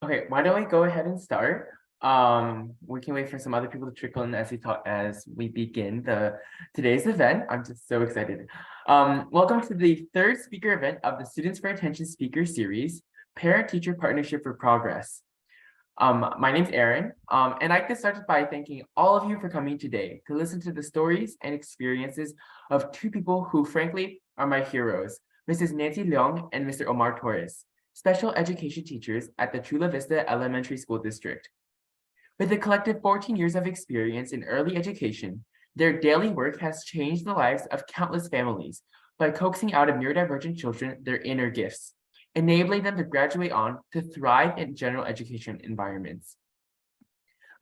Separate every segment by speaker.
Speaker 1: Okay, why don't we go ahead and start? We can wait for some other people to trickle in as we begin today's event. I'm just so excited. Welcome to the third speaker event of the Students for Attention Speaker Series, Parent-Teacher Partnership for Progress. My name's Aaron, and I'd like to start by thanking all of you for coming today to listen to the stories and experiences of two people who, frankly, are my heroes, Mrs. Nancy Leong and Mr. Omar Torres, special education teachers at the Chula Vista Elementary School District. With a collective 14 years of experience in early education, their daily work has changed the lives of countless families by coaxing out of neurodivergent children their inner gifts, enabling them to graduate on to thrive in general education environments.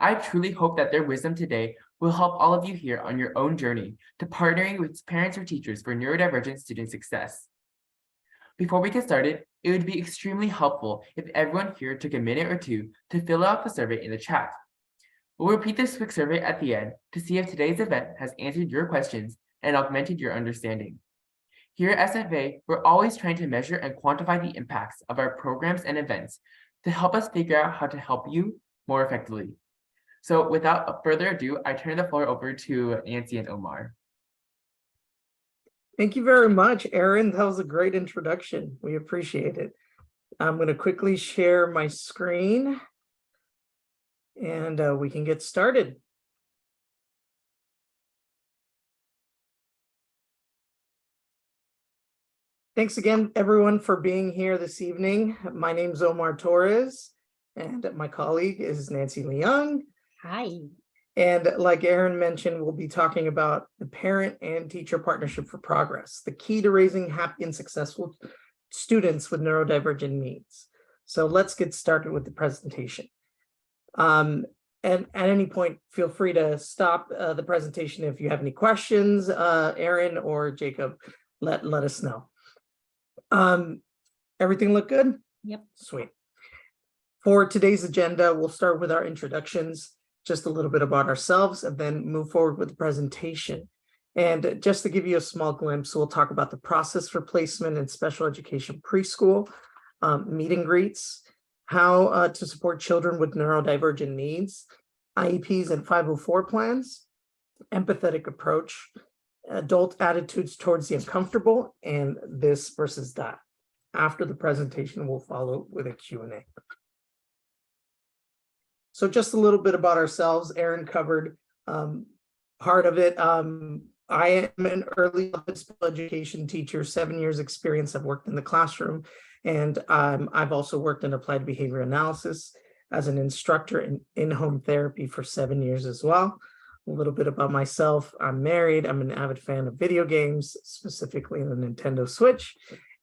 Speaker 1: I truly hope that their wisdom today will help all of you here on your own journey to partnering with parents or teachers for neurodivergent student success. Before we get started, it would be extremely helpful if everyone here took a minute or two to fill out the survey in the chat. We'll repeat this quick survey at the end to see if today's event has answered your questions and augmented your understanding. Here at SFA, we're always trying to measure and quantify the impacts of our programs and events to help us figure out how to help you more effectively. So without further ado, I turn the floor over to Nancy and Omar.
Speaker 2: Thank you very much, Aaron. That was a great introduction. We appreciate it. I'm going to quickly share my screen and we can get started. Thanks again, everyone, for being here this evening. My name is Omar Torres, and my colleague is Nancy Leong.
Speaker 3: Hi.
Speaker 2: And like Aaron mentioned, we'll be talking about the Parent and Teacher Partnership for Progress, the key to raising happy and successful students with neurodivergent needs. So let's get started with the presentation. And at any point, feel free to stop the presentation if you have any questions. Aaron or Jacob, let us know. Everything look good?
Speaker 3: Yep.
Speaker 2: Sweet. For today's agenda, we'll start with our introductions, just a little bit about ourselves, and then move forward with the presentation. And just to give you a small glimpse, we'll talk about the process for placement in special education preschool, meet and greets, how to support children with neurodivergent needs, IEPs and 504 plans, empathetic approach, adult attitudes towards the uncomfortable, and this versus that. After the presentation, we'll follow with a Q&A. So just a little bit about ourselves. Aaron covered part of it. I am an early special education teacher, 7 years experience. I've worked in the classroom, and I've also worked in applied behavior analysis as an instructor in in-home therapy for 7 years as well. A little bit about myself. I'm married. I'm an avid fan of video games, specifically the Nintendo Switch,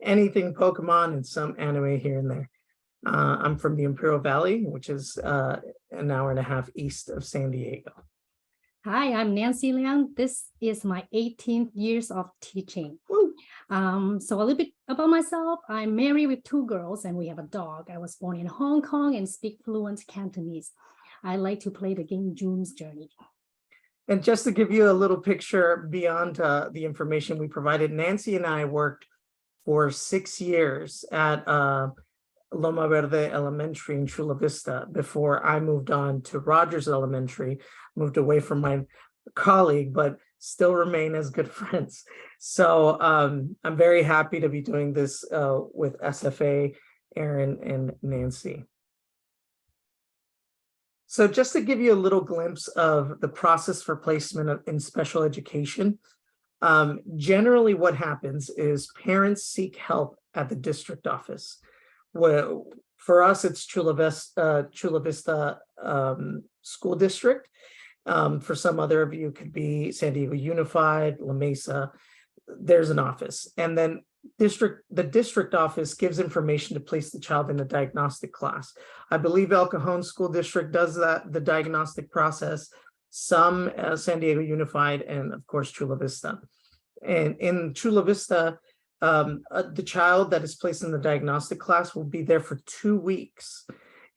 Speaker 2: anything Pokemon, and some anime here and there. I'm from the Imperial Valley, which is an hour and a half east of San Diego.
Speaker 3: Hi, I'm Nancy Liang. This is my 18th years of teaching. So a little bit about myself. I'm married with 2 girls and we have a dog. I was born in Hong Kong and speak fluent Cantonese. I like to play the game June's Journey.
Speaker 2: And just to give you a little picture beyond the information we provided, Nancy and I worked for 6 years at Loma Verde Elementary in Chula Vista before I moved on to Rogers Elementary, moved away from my colleague, but still remain as good friends. So I'm very happy to be doing this with SFA, Aaron, and Nancy. So just to give you a little glimpse of the process for placement in special education, generally what happens is parents seek help at the district office. Well, for us, it's Chula Vista School District. For some other of you, it could be San Diego Unified, La Mesa. There's an office. And then the district office gives information to place the child in a diagnostic class. I believe El Cajon School District does that, the diagnostic process, some San Diego Unified, and of course, Chula Vista. And in Chula Vista, the child that is placed in the diagnostic class will be there for 2 weeks.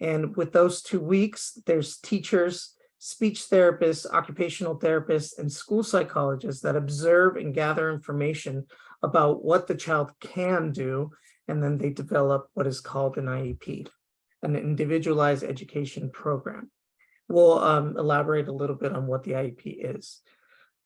Speaker 2: And with those 2 weeks, there's teachers, speech therapists, occupational therapists, and school psychologists that observe and gather information about what the child can do, and then they develop what is called an IEP. an individualized education program. We'll elaborate a little bit on what the IEP is.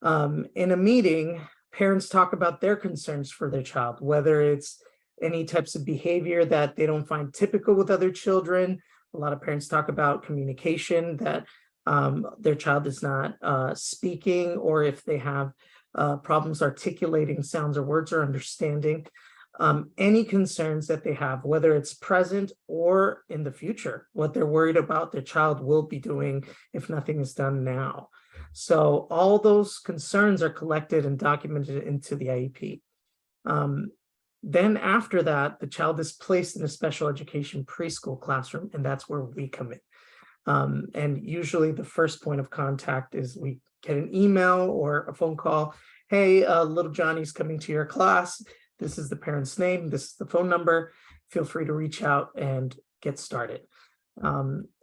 Speaker 2: In a meeting, parents talk about their concerns for their child, whether it's any types of behavior that they don't find typical with other children. A lot of parents talk about communication, that their child is not speaking, or if they have problems articulating sounds or words or understanding. Any concerns that they have, whether it's present or in the future, what they're worried about their child will be doing if nothing is done now. So all those concerns are collected and documented into the IEP. Then after that, the child is placed in a special education preschool classroom, and that's where we come in. And usually the first point of contact is we get an email or a phone call. Hey, little Johnny's coming to your class. This is the parent's name. This is the phone number. Feel free to reach out and get started.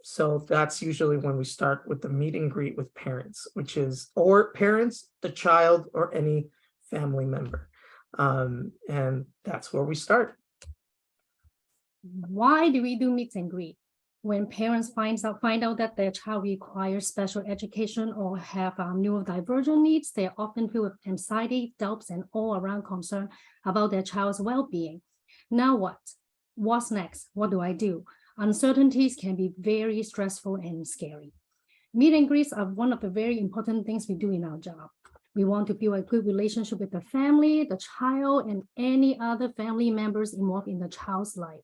Speaker 2: So that's usually when we start with the meet and greet with parents, which is, or parents, the child, or any family member. And that's where we start.
Speaker 3: Why do we do meet and greet? When parents find out that their child requires special education or have neurodivergent needs, they often feel with anxiety, doubts, and all-around concern about their child's well-being. Now what? What's next? What do I do? Uncertainties can be very stressful and scary. Meet and greets are one of the very important things we do in our job. We want to build a good relationship with the family, the child, and any other family members involved in the child's life.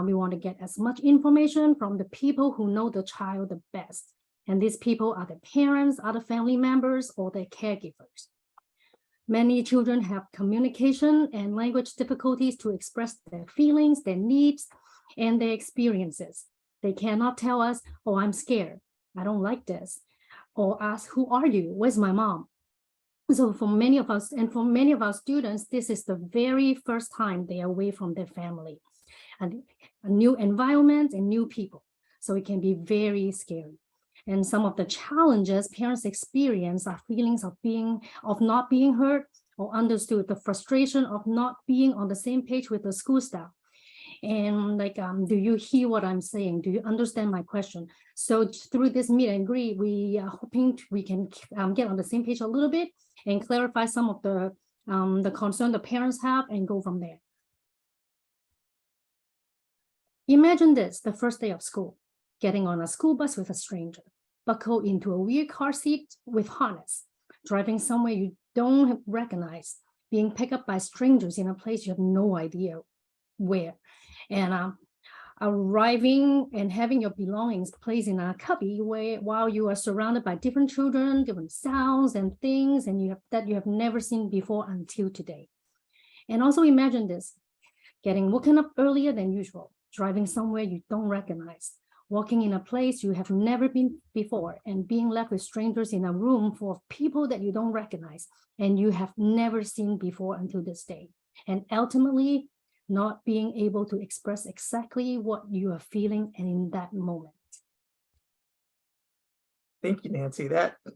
Speaker 3: We want to get as much information from the people who know the child the best. And these people are the parents, other family members, or their caregivers. Many children have communication and language difficulties to express their feelings, their needs, and their experiences. They cannot tell us, oh, I'm scared, I don't like this, or ask, who are you? Where's my mom? So for many of us, and for many of our students, this is the very first time they are away from their family, and a new environment and new people. So it can be very scary. And some of the challenges parents experience are feelings of not being heard or understood, the frustration of not being on the same page with the school staff. And like, do you hear what I'm saying? Do you understand my question? So through this meet and greet, we are hoping we can get on the same page a little bit and clarify some of the concern the parents have and go from there. Imagine this, the first day of school, getting on a school bus with a stranger, buckled into a weird car seat with harness, driving somewhere you don't recognize, being picked up by strangers in a place you have no idea where, and arriving and having your belongings placed in a cubby while you are surrounded by different children, different sounds and things, and you have never seen before until today. And also imagine this, getting woken up earlier than usual, driving somewhere you don't recognize, walking in a place you have never been before, and being left with strangers in a room full of people that you don't recognize and you have never seen before until this day. And ultimately, not being able to express exactly what you are feeling and in that moment.
Speaker 2: Thank you, Nancy.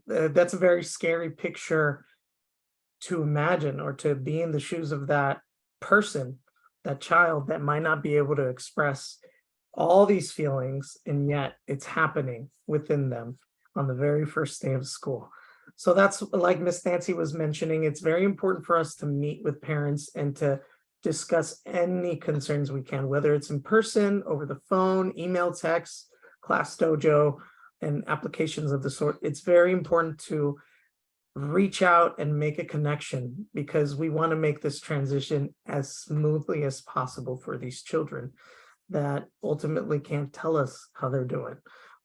Speaker 2: That's a very scary picture to imagine, or to be in the shoes of that person, that child that might not be able to express all these feelings, and yet it's happening within them on the very first day of school. So that's, like Miss Nancy was mentioning, it's very important for us to meet with parents and to discuss any concerns we can, whether it's in person, over the phone, email, text, class dojo, and applications of the sort. It's very important to reach out and make a connection, because we want to make this transition as smoothly as possible for these children that ultimately can't tell us how they're doing,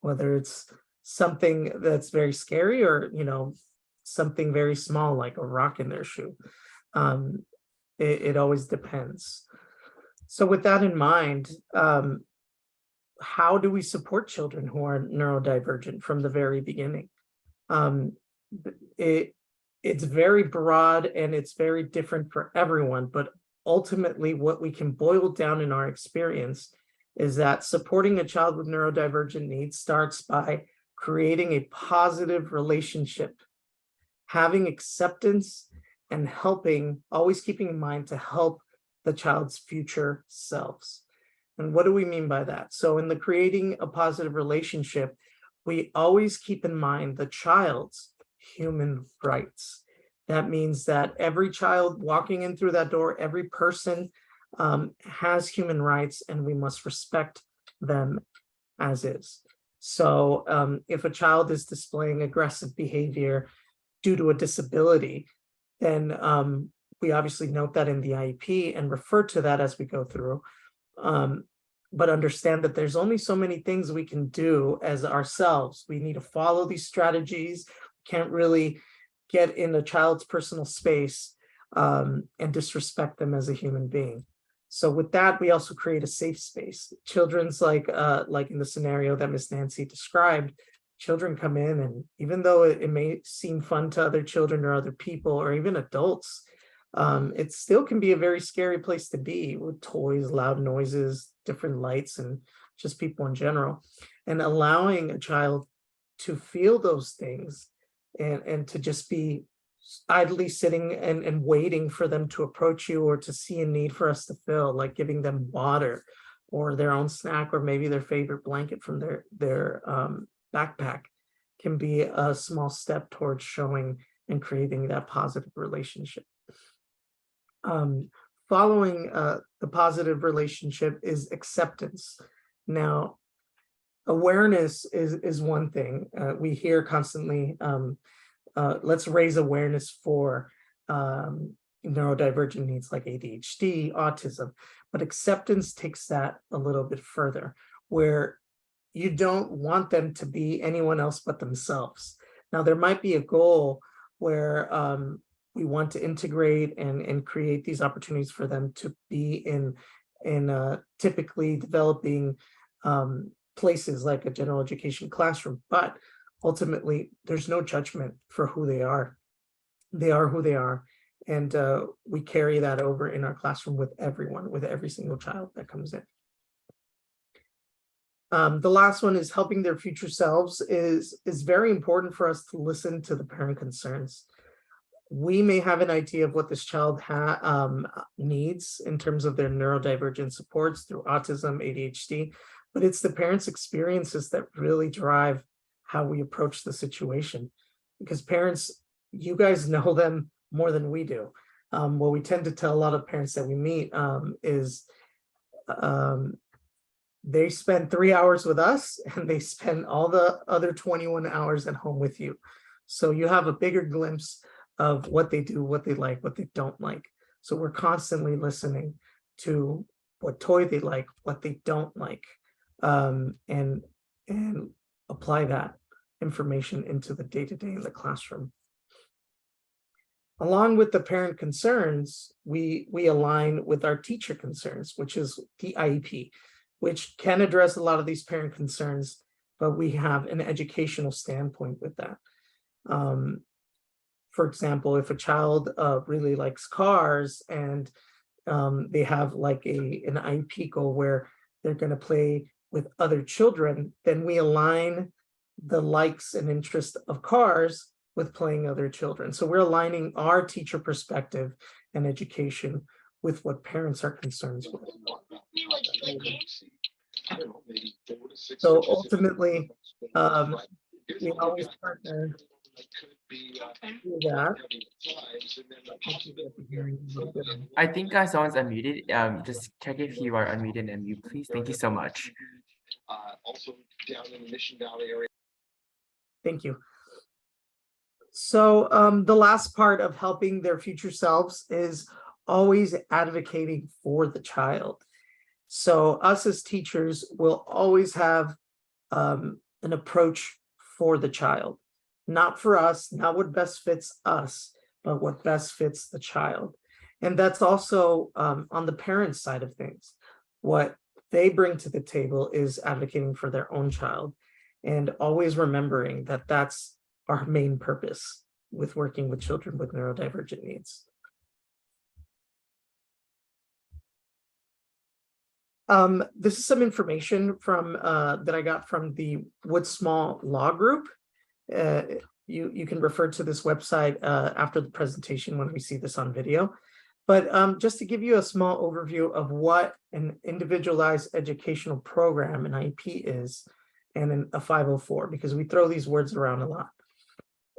Speaker 2: whether it's something that's very scary or, something very small like a rock in their shoe. It always depends. So with that in mind, how do we support children who are neurodivergent from the very beginning? It's very broad and it's very different for everyone, but ultimately what we can boil down in our experience is that supporting a child with neurodivergent needs starts by creating a positive relationship, having acceptance, and helping, always keeping in mind to help the child's future selves. And what do we mean by that? So in the creating a positive relationship, we always keep in mind the child's human rights. That means that every child walking in through that door, every person has human rights, and we must respect them as is. So if a child is displaying aggressive behavior due to a disability, then we obviously note that in the IEP and refer to that as we go through. But understand that there's only so many things we can do as ourselves. We need to follow these strategies. Can't really get in a child's personal space and disrespect them as a human being. So with that, we also create a safe space. Children's like in the scenario that Miss Nancy described, children come in, and even though it may seem fun to other children or other people or even adults, it still can be a very scary place to be, with toys, loud noises, different lights, and just people in general. And allowing a child to feel those things and to just be idly sitting and waiting for them to approach you, or to see a need for us to fill, like giving them water or their own snack, or maybe their favorite blanket from their backpack, can be a small step towards showing and creating that positive relationship. Following the positive relationship is acceptance. Now, awareness is one thing. We hear constantly, let's raise awareness for neurodivergent needs like ADHD, autism, but acceptance takes that a little bit further, where you don't want them to be anyone else but themselves. Now, there might be a goal where we want to integrate and create these opportunities for them to be in typically developing places like a general education classroom, but ultimately there's no judgment for who they are. They are who they are, and we carry that over in our classroom with everyone, with every single child that comes in. The last one is helping their future selves. Is very important for us to listen to the parent concerns. We may have an idea of what this child needs in terms of their neurodivergent supports through autism, ADHD, but it's the parents' experiences that really drive how we approach the situation. Because parents, you guys know them more than we do. What we tend to tell a lot of parents that we meet is they spend 3 hours with us and they spend all the other 21 hours at home with you. So you have a bigger glimpse of what they do, what they like, what they don't like. So we're constantly listening to what toy they like, what they don't like, and apply that information into the day-to-day in the classroom. Along with the parent concerns, we align with our teacher concerns, which is the IEP, which can address a lot of these parent concerns, but we have an educational standpoint with that. For example, if a child really likes cars and they have like an IEP goal where they're going to play with other children, then we align the likes and interest of cars with playing other children. So we're aligning our teacher perspective and education with what parents are concerned with. So ultimately, we always partner do that.
Speaker 1: I think someone's unmuted. Just check if you are unmuted and mute, please. Thank you so much.
Speaker 4: Also down in the Mission Valley area.
Speaker 2: Thank you. So the last part of helping their future selves is always advocating for the child. So us as teachers will always have an approach for the child, not for us, not what best fits us, but what best fits the child. And that's also on the parent side of things. What they bring to the table is advocating for their own child, and always remembering that that's our main purpose with working with children with neurodivergent needs. This is some information from that I got from the Wood Small Law Group. You can refer to this website after the presentation when we see this on video. But just to give you a small overview of what an individualized educational program, an IEP is, and a 504, because we throw these words around a lot.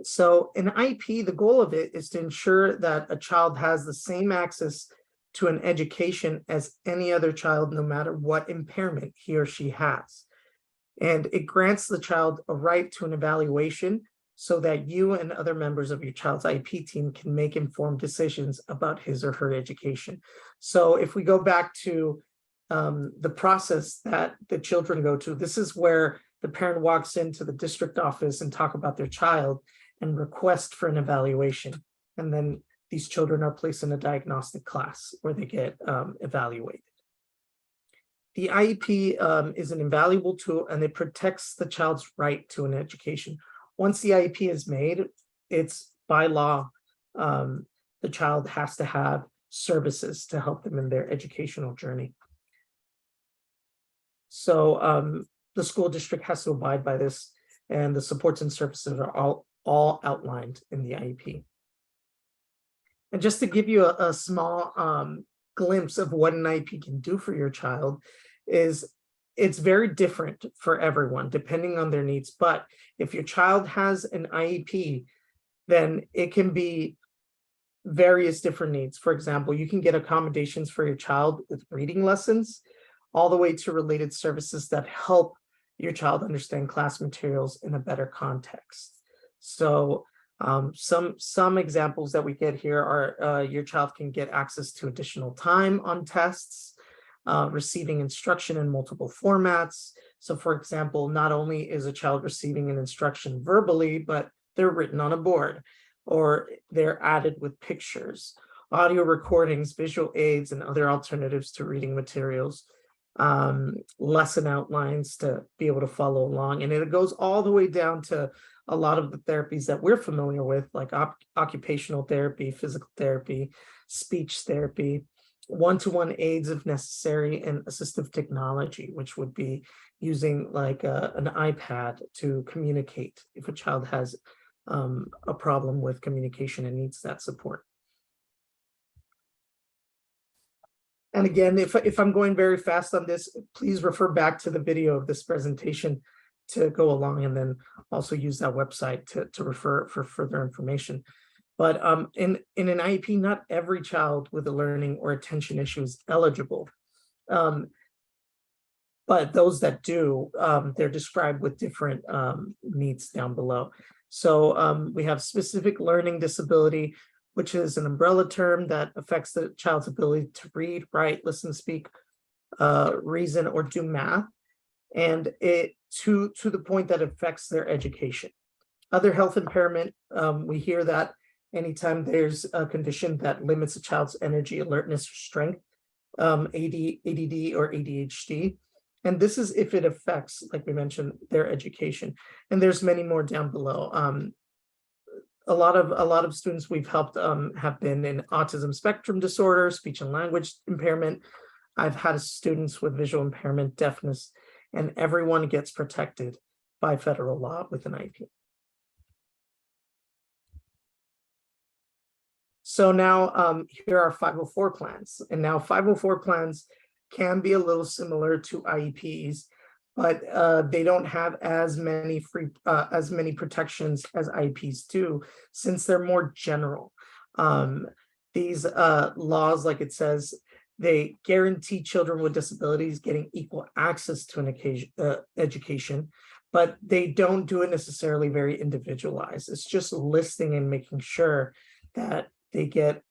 Speaker 2: So an IEP, the goal of it is to ensure that a child has the same access to an education as any other child, no matter what impairment he or she has. And it grants the child a right to an evaluation so that you and other members of your child's IEP team can make informed decisions about his or her education. So if we go back to the process that the children go to, this is where the parent walks into the district office and talk about their child and request for an evaluation. And then these children are placed in a diagnostic class where they get evaluated. The IEP is an invaluable tool, and it protects the child's right to an education. Once the IEP is made, it's by law, the child has to have services to help them in their educational journey. So the school district has to abide by this, and the supports and services are all outlined in the IEP. And just to give you a small glimpse of what an IEP can do for your child is it's very different for everyone depending on their needs. But if your child has an IEP, then it can be various different needs. For example, you can get accommodations for your child with reading lessons, all the way to related services that help your child understand class materials in a better context. So some examples that we get here are your child can get access to additional time on tests, receiving instruction in multiple formats. So for example, not only is a child receiving an instruction verbally, but they're written on a board, or they're added with pictures, audio recordings, visual aids, and other alternatives to reading materials, lesson outlines to be able to follow along. And it goes all the way down to a lot of the therapies that we're familiar with, like occupational therapy, physical therapy, speech therapy, one-to-one aids if necessary, and assistive technology, which would be using like an iPad to communicate if a child has a problem with communication and needs that support. And again, if I'm going very fast on this, please refer back to the video of this presentation to go along, and then also use that website to refer for further information. But in an IEP, not every child with a learning or attention issue is eligible. But those that do, they're described with different needs down below. So we have specific learning disability, which is an umbrella term that affects the child's ability to read, write, listen, speak, reason, or do math, and it to the point that affects their education. Other health impairment, we hear that anytime there's a condition that limits a child's energy, alertness, or strength, ADD or ADHD. And this is if it affects, like we mentioned, their education. And there's many more down below. A lot of students we've helped have been in autism spectrum disorder, speech and language impairment. I've had students with visual impairment, deafness, and everyone gets protected by federal law with an IEP. So now here are 504 plans. And now 504 plans can be a little similar to IEPs, but they don't have as many protections as IEPs do, since they're more general. These laws, like it says, they guarantee children with disabilities getting equal access to an education, but they don't do it necessarily very individualized. It's just listing and making sure that they get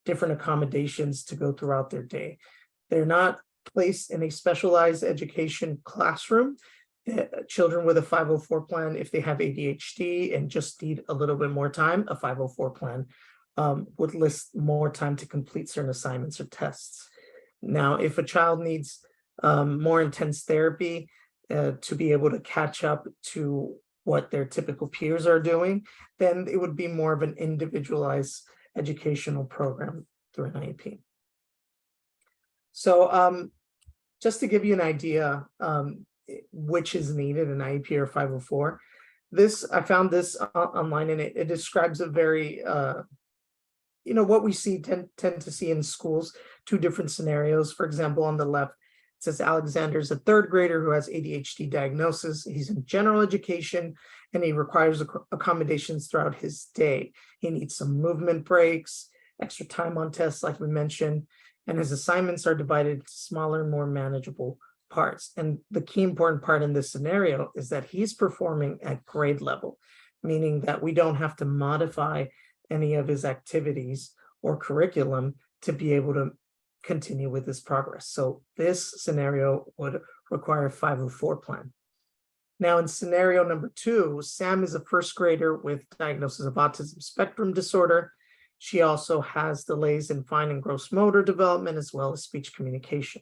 Speaker 2: different accommodations to go throughout their day. They're not placed in a specialized education classroom. Children with a 504 plan, if they have ADHD and just need a little bit more time, a 504 plan would list more time to complete certain assignments or tests. Now, if a child needs more intense therapy to be able to catch up to what their typical peers are doing, then it would be more of an individualized educational program through an IEP. So just to give you an idea which is needed, an IEP or 504, I found this online, and it describes a very what we tend to see in schools, two different scenarios. For example, on the left, it says Alexander's a third grader who has ADHD diagnosis. He's in general education and he requires accommodations throughout his day. He needs some movement breaks, extra time on tests, like we mentioned, and his assignments are divided into smaller, more manageable parts. And the key important part in this scenario is that he's performing at grade level, meaning that we don't have to modify any of his activities or curriculum to be able to continue with his progress. So this scenario would require a 504 plan. Now in scenario number 2, Sam is a first grader with diagnosis of autism spectrum disorder. She also has delays in fine and gross motor development as well as speech communication.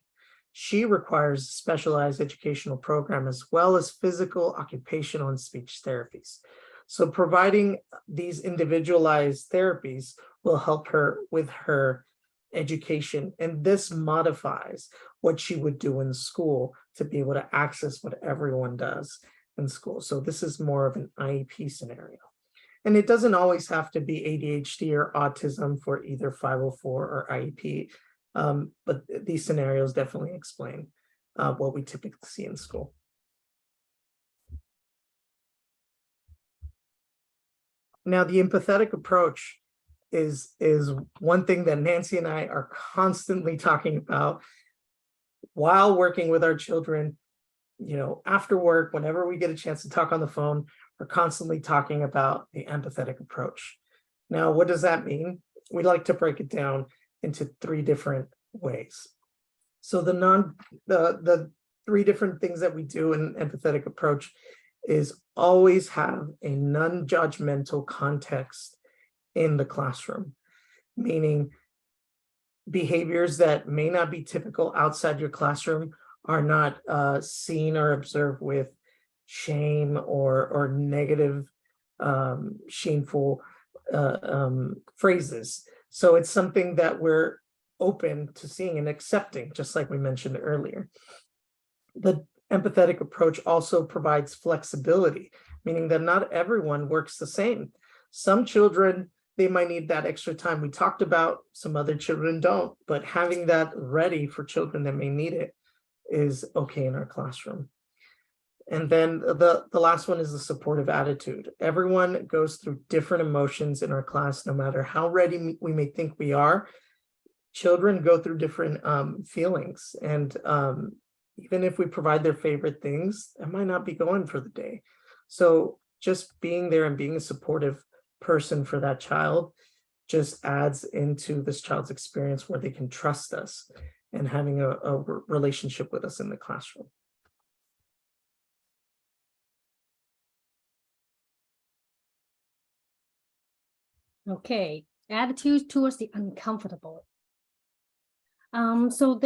Speaker 2: She requires a specialized educational program as well as physical, occupational, and speech therapies. So providing these individualized therapies will help her with her education, and this modifies what she would do in school to be able to access what everyone does in school. So this is more of an IEP scenario. And it doesn't always have to be ADHD or autism for either 504 or IEP, but these scenarios definitely explain what we typically see in school. Now, the empathetic approach is one thing that Nancy and I are constantly talking about while working with our children. After work, whenever we get a chance to talk on the phone, we're constantly talking about the empathetic approach. Now, what does that mean? We like to break it down into 3 different ways. So the 3 different things that we do in empathetic approach is always have a non-judgmental context in the classroom, meaning behaviors that may not be typical outside your classroom are not seen or observed with shame or negative, shameful phrases. So it's something that we're open to seeing and accepting, just like we mentioned earlier. The empathetic approach also provides flexibility, meaning that not everyone works the same. Some children, they might need that extra time we talked about, some other children don't, but having that ready for children that may need it is okay in our classroom. And then the last one is the supportive attitude. Everyone goes through different emotions in our class, no matter how ready we may think we are. Children go through different feelings, and even if we provide their favorite things, it might not be going for the day. So just being there and being a supportive person for that child just adds into this child's experience where they can trust us and having a relationship with us in the classroom.
Speaker 3: Okay, attitude towards the uncomfortable. So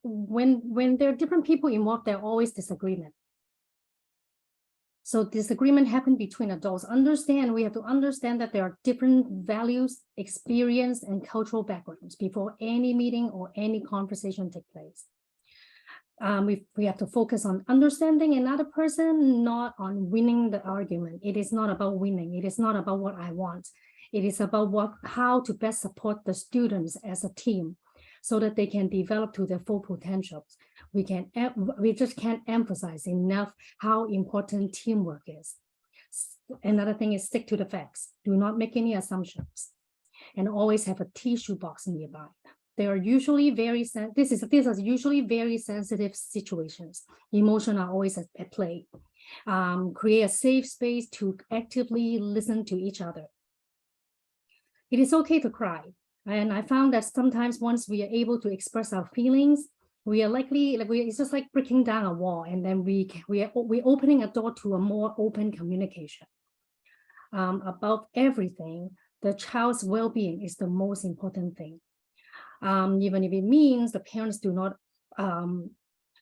Speaker 3: when there are different people involved, there are always disagreement. So disagreement happen between adults. We have to understand that there are different values, experience, and cultural backgrounds before any meeting or any conversation take place. We have to focus on understanding another person, not on winning the argument. It is not about winning. It is not about what I want. It is about how to best support the students as a team so that they can develop to their full potentials. We just can't emphasize enough how important teamwork is. Another thing is stick to the facts. Do not make any assumptions, and always have a tissue box nearby. They are usually these are usually very sensitive situations. Emotions are always at play. Create a safe space to actively listen to each other. It is okay to cry. And I found that sometimes once we are able to express our feelings, we are likely, it's just like breaking down a wall, and then we're opening a door to a more open communication. Above everything, the child's well-being is the most important thing. Even if it means the parents do not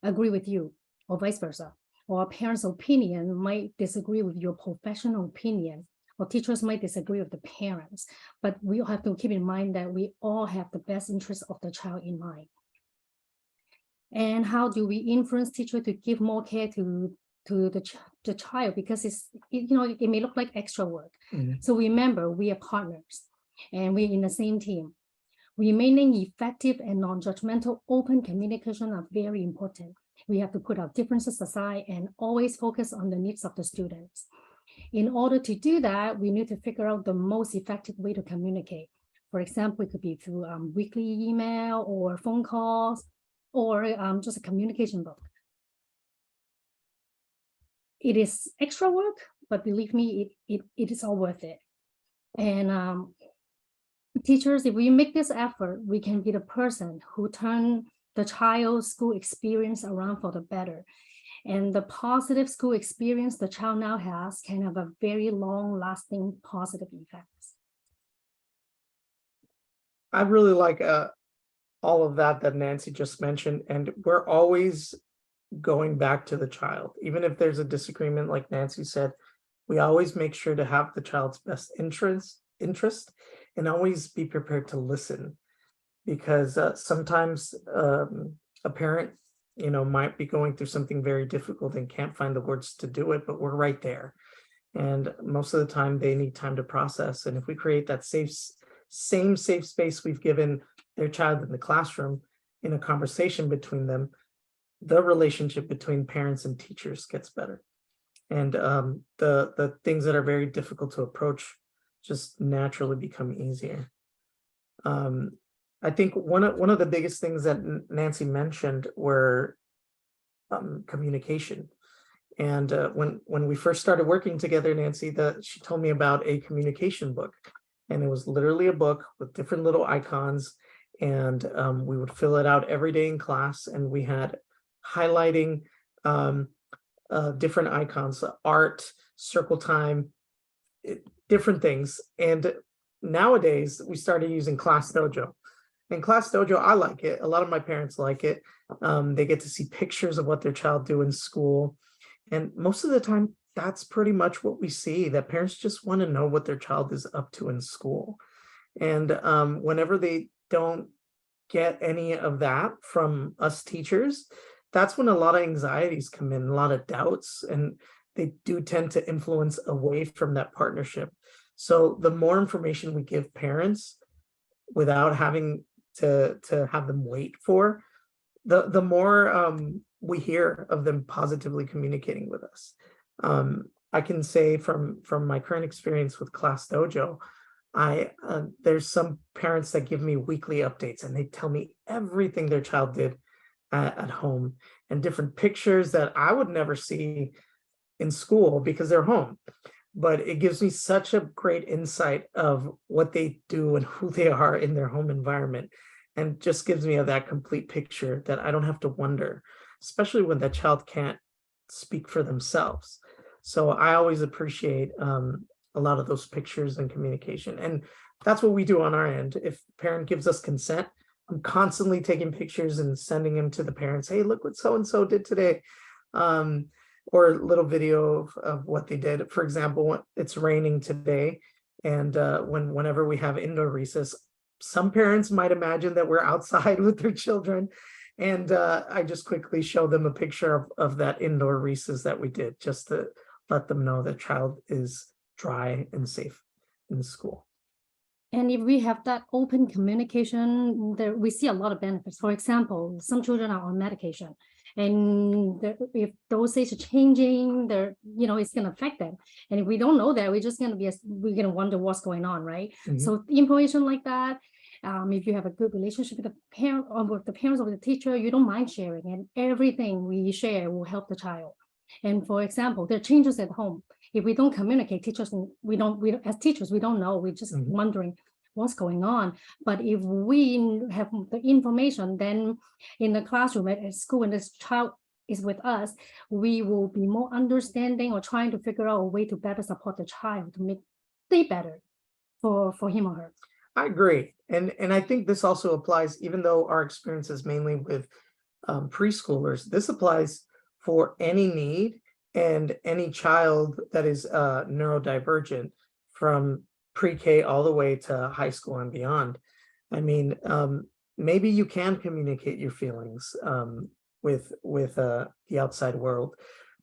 Speaker 3: agree with you, or vice versa, or a parent's opinion might disagree with your professional opinion, or teachers might disagree with the parents, but we have to keep in mind that we all have the best interest of the child in mind. And how do we influence teacher to give more care to the child? Because it may look like extra work. Mm-hmm. So remember, we are partners. and we're in the same team. Remaining effective and non-judgmental open communication are very important. We have to put our differences aside and always focus on the needs of the students. In order to do that, we need to figure out the most effective way to communicate. For example, it could be through weekly email or phone calls, or just a communication book. It is extra work, but believe me, it is all worth it. And teachers, if we make this effort, we can be the person who turn the child's school experience around for the better. And the positive school experience the child now has can have a very long-lasting positive effects.
Speaker 2: I really like all of that Nancy just mentioned, and we're always going back to the child. Even if there's a disagreement, like Nancy said, we always make sure to have the child's best interest and always be prepared to listen, because sometimes a parent, might be going through something very difficult and can't find the words to do it, but we're right there. And most of the time they need time to process. And if we create that same safe space we've given their child in the classroom in a conversation between them, the relationship between parents and teachers gets better. And the things that are very difficult to approach just naturally become easier. I think one of the biggest things that Nancy mentioned were communication. And when we first started working together, Nancy, she told me about a communication book, and it was literally a book with different little icons, and we would fill it out every day in class, and we had highlighting different icons, art, circle time, different things. And nowadays we started using Class Dojo. And Class Dojo, I like it. A lot of my parents like it. They get to see pictures of what their child do in school. And most of the time, that's pretty much what we see, that parents just want to know what their child is up to in school. And whenever they don't get any of that from us teachers, that's when a lot of anxieties come in, a lot of doubts, and they do tend to influence away from that partnership. So the more information we give parents without having to have them wait for, the more we hear of them positively communicating with us. I can say from my current experience with Class Dojo, there's some parents that give me weekly updates, and they tell me everything their child did at home, and different pictures that I would never see in school because they're home. But it gives me such a great insight of what they do and who they are in their home environment, and just gives me that complete picture that I don't have to wonder, especially when that child can't speak for themselves. So I always appreciate a lot of those pictures and communication. And that's what we do on our end. If a parent gives us consent, I'm constantly taking pictures and sending them to the parents. Hey, look what so-and-so did today. Or a little video of what they did. For example, it's raining today, and whenever we have indoor recess, some parents might imagine that we're outside with their children, and I just quickly show them a picture of that indoor recess that we did, just to let them know that child is dry and safe in school.
Speaker 3: And if we have that open communication, we see a lot of benefits. For example, some children are on medication, and if dosage is changing, it's going to affect them. And if we don't know that, we're going to wonder what's going on, right? Mm-hmm. So information like that, if you have a good relationship with the parent or with the parents or with the teacher, you don't mind sharing, and everything we share will help the child. And for example, there are changes at home. If we don't communicate, teachers, as teachers, we don't know. We're just mm-hmm. wondering what's going on. But if we have the information, then in the classroom at school, when this child is with us, we will be more understanding or trying to figure out a way to better support the child to make it better for him or her.
Speaker 2: I agree. And I think this also applies, even though our experience is mainly with preschoolers, this applies for any need and any child that is neurodivergent, from pre-K all the way to high school and beyond. I mean, maybe you can communicate your feelings with the outside world,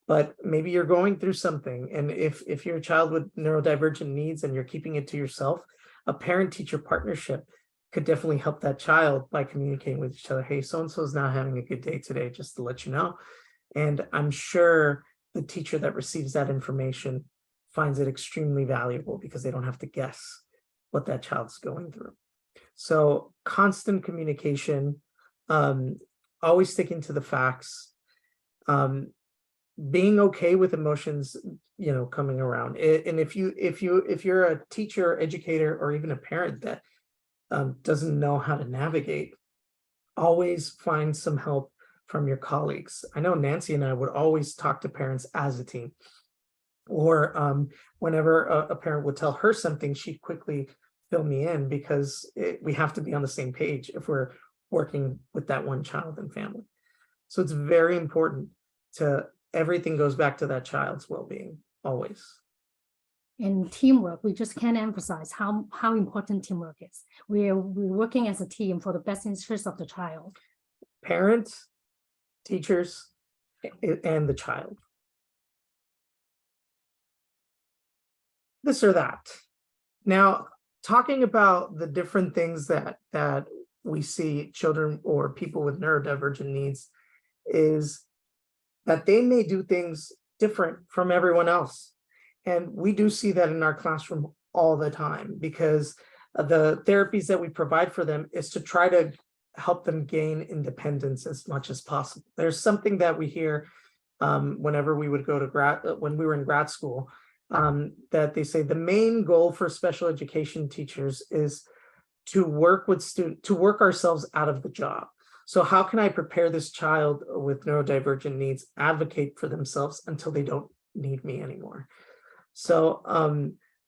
Speaker 2: but maybe you're going through something. And if you're a child with neurodivergent needs and you're keeping it to yourself, a parent-teacher partnership could definitely help that child by communicating with each other. Hey, so-and-so is not having a good day today, just to let you know. And I'm sure the teacher that receives that information finds it extremely valuable because they don't have to guess what that child's going through. So constant communication, always sticking to the facts, being okay with emotions, coming around. And if you're a teacher, educator, or even a parent that doesn't know how to navigate, always find some help from your colleagues. I know Nancy and I would always talk to parents as a team, or whenever a parent would tell her something, she'd quickly fill me in, because we have to be on the same page if we're working with that one child and family. So it's very important everything goes back to that child's well-being, always.
Speaker 3: And teamwork, we just can't emphasize how important teamwork is. We're working as a team for the best interest of the child.
Speaker 2: Parents, teachers, and the child. This or that. Now, talking about the different things that we see children or people with neurodivergent needs, is that they may do things different from everyone else. And we do see that in our classroom all the time, because the therapies that we provide for them is to try to help them gain independence as much as possible. There's something that we hear whenever we would go to when we were in grad school, that they say the main goal for special education teachers is to work with students, to work ourselves out of the job. So how can I prepare this child with neurodivergent needs advocate for themselves until they don't need me anymore? So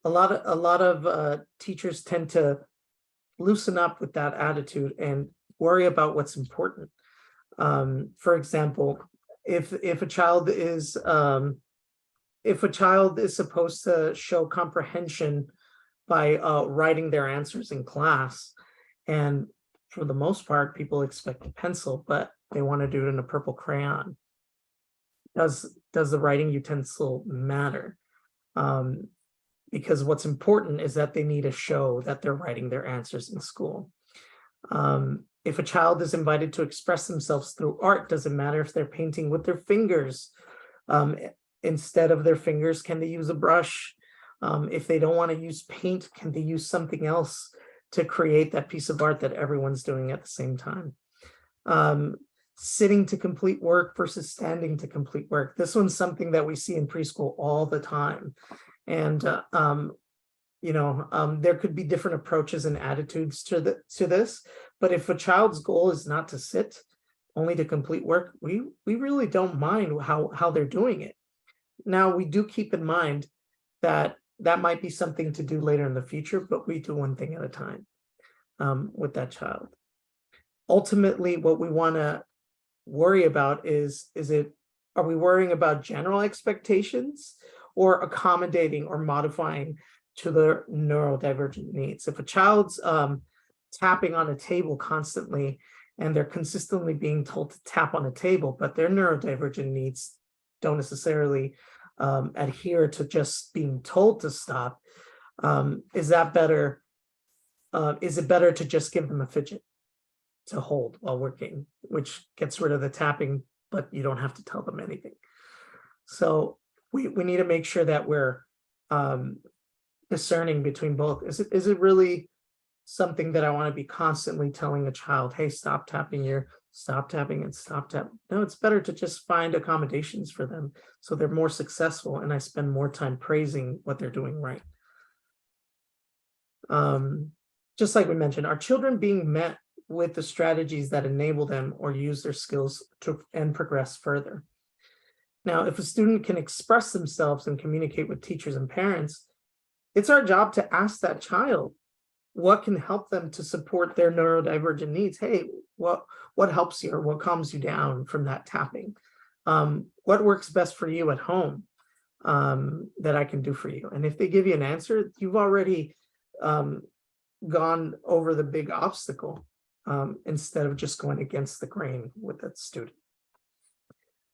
Speaker 2: a lot of teachers tend to loosen up with that attitude and worry about what's important. For example, if a child is supposed to show comprehension by writing their answers in class, and for the most part, people expect a pencil, but they want to do it in a purple crayon. Does the writing utensil matter? Because what's important is that they need to show that they're writing their answers in school. If a child is invited to express themselves through art, doesn't matter if they're painting with their fingers. Instead of their fingers, can they use a brush? If they don't want to use paint, can they use something else to create that piece of art that everyone's doing at the same time? Sitting to complete work versus standing to complete work. This one's something that we see in preschool all the time. And, there could be different approaches and attitudes to this, but if a child's goal is not to sit, only to complete work, we really don't mind how they're doing it. Now, we do keep in mind that might be something to do later in the future, but we do one thing at a time with that child. Ultimately, what we want to worry about are we worrying about general expectations or accommodating or modifying to their neurodivergent needs? If a child's tapping on a table constantly and they're consistently being told to tap on a table, but their neurodivergent needs don't necessarily adhere to just being told to stop, is that better? Is it better to just give them a fidget to hold while working, which gets rid of the tapping, but you don't have to tell them anything? So we need to make sure that we're discerning between both. Is it really something that I want to be constantly telling a child, hey, stop tapping and stop tapping? No, it's better to just find accommodations for them so they're more successful and I spend more time praising what they're doing right. Just like we mentioned, are children being met with the strategies that enable them or use their skills and progress further? Now, if a student can express themselves and communicate with teachers and parents, it's our job to ask that child what can help them to support their neurodivergent needs. Hey, what helps you or what calms you down from that tapping? What works best for you at home that I can do for you? And if they give you an answer, you've already gone over the big obstacle instead of just going against the grain with that student.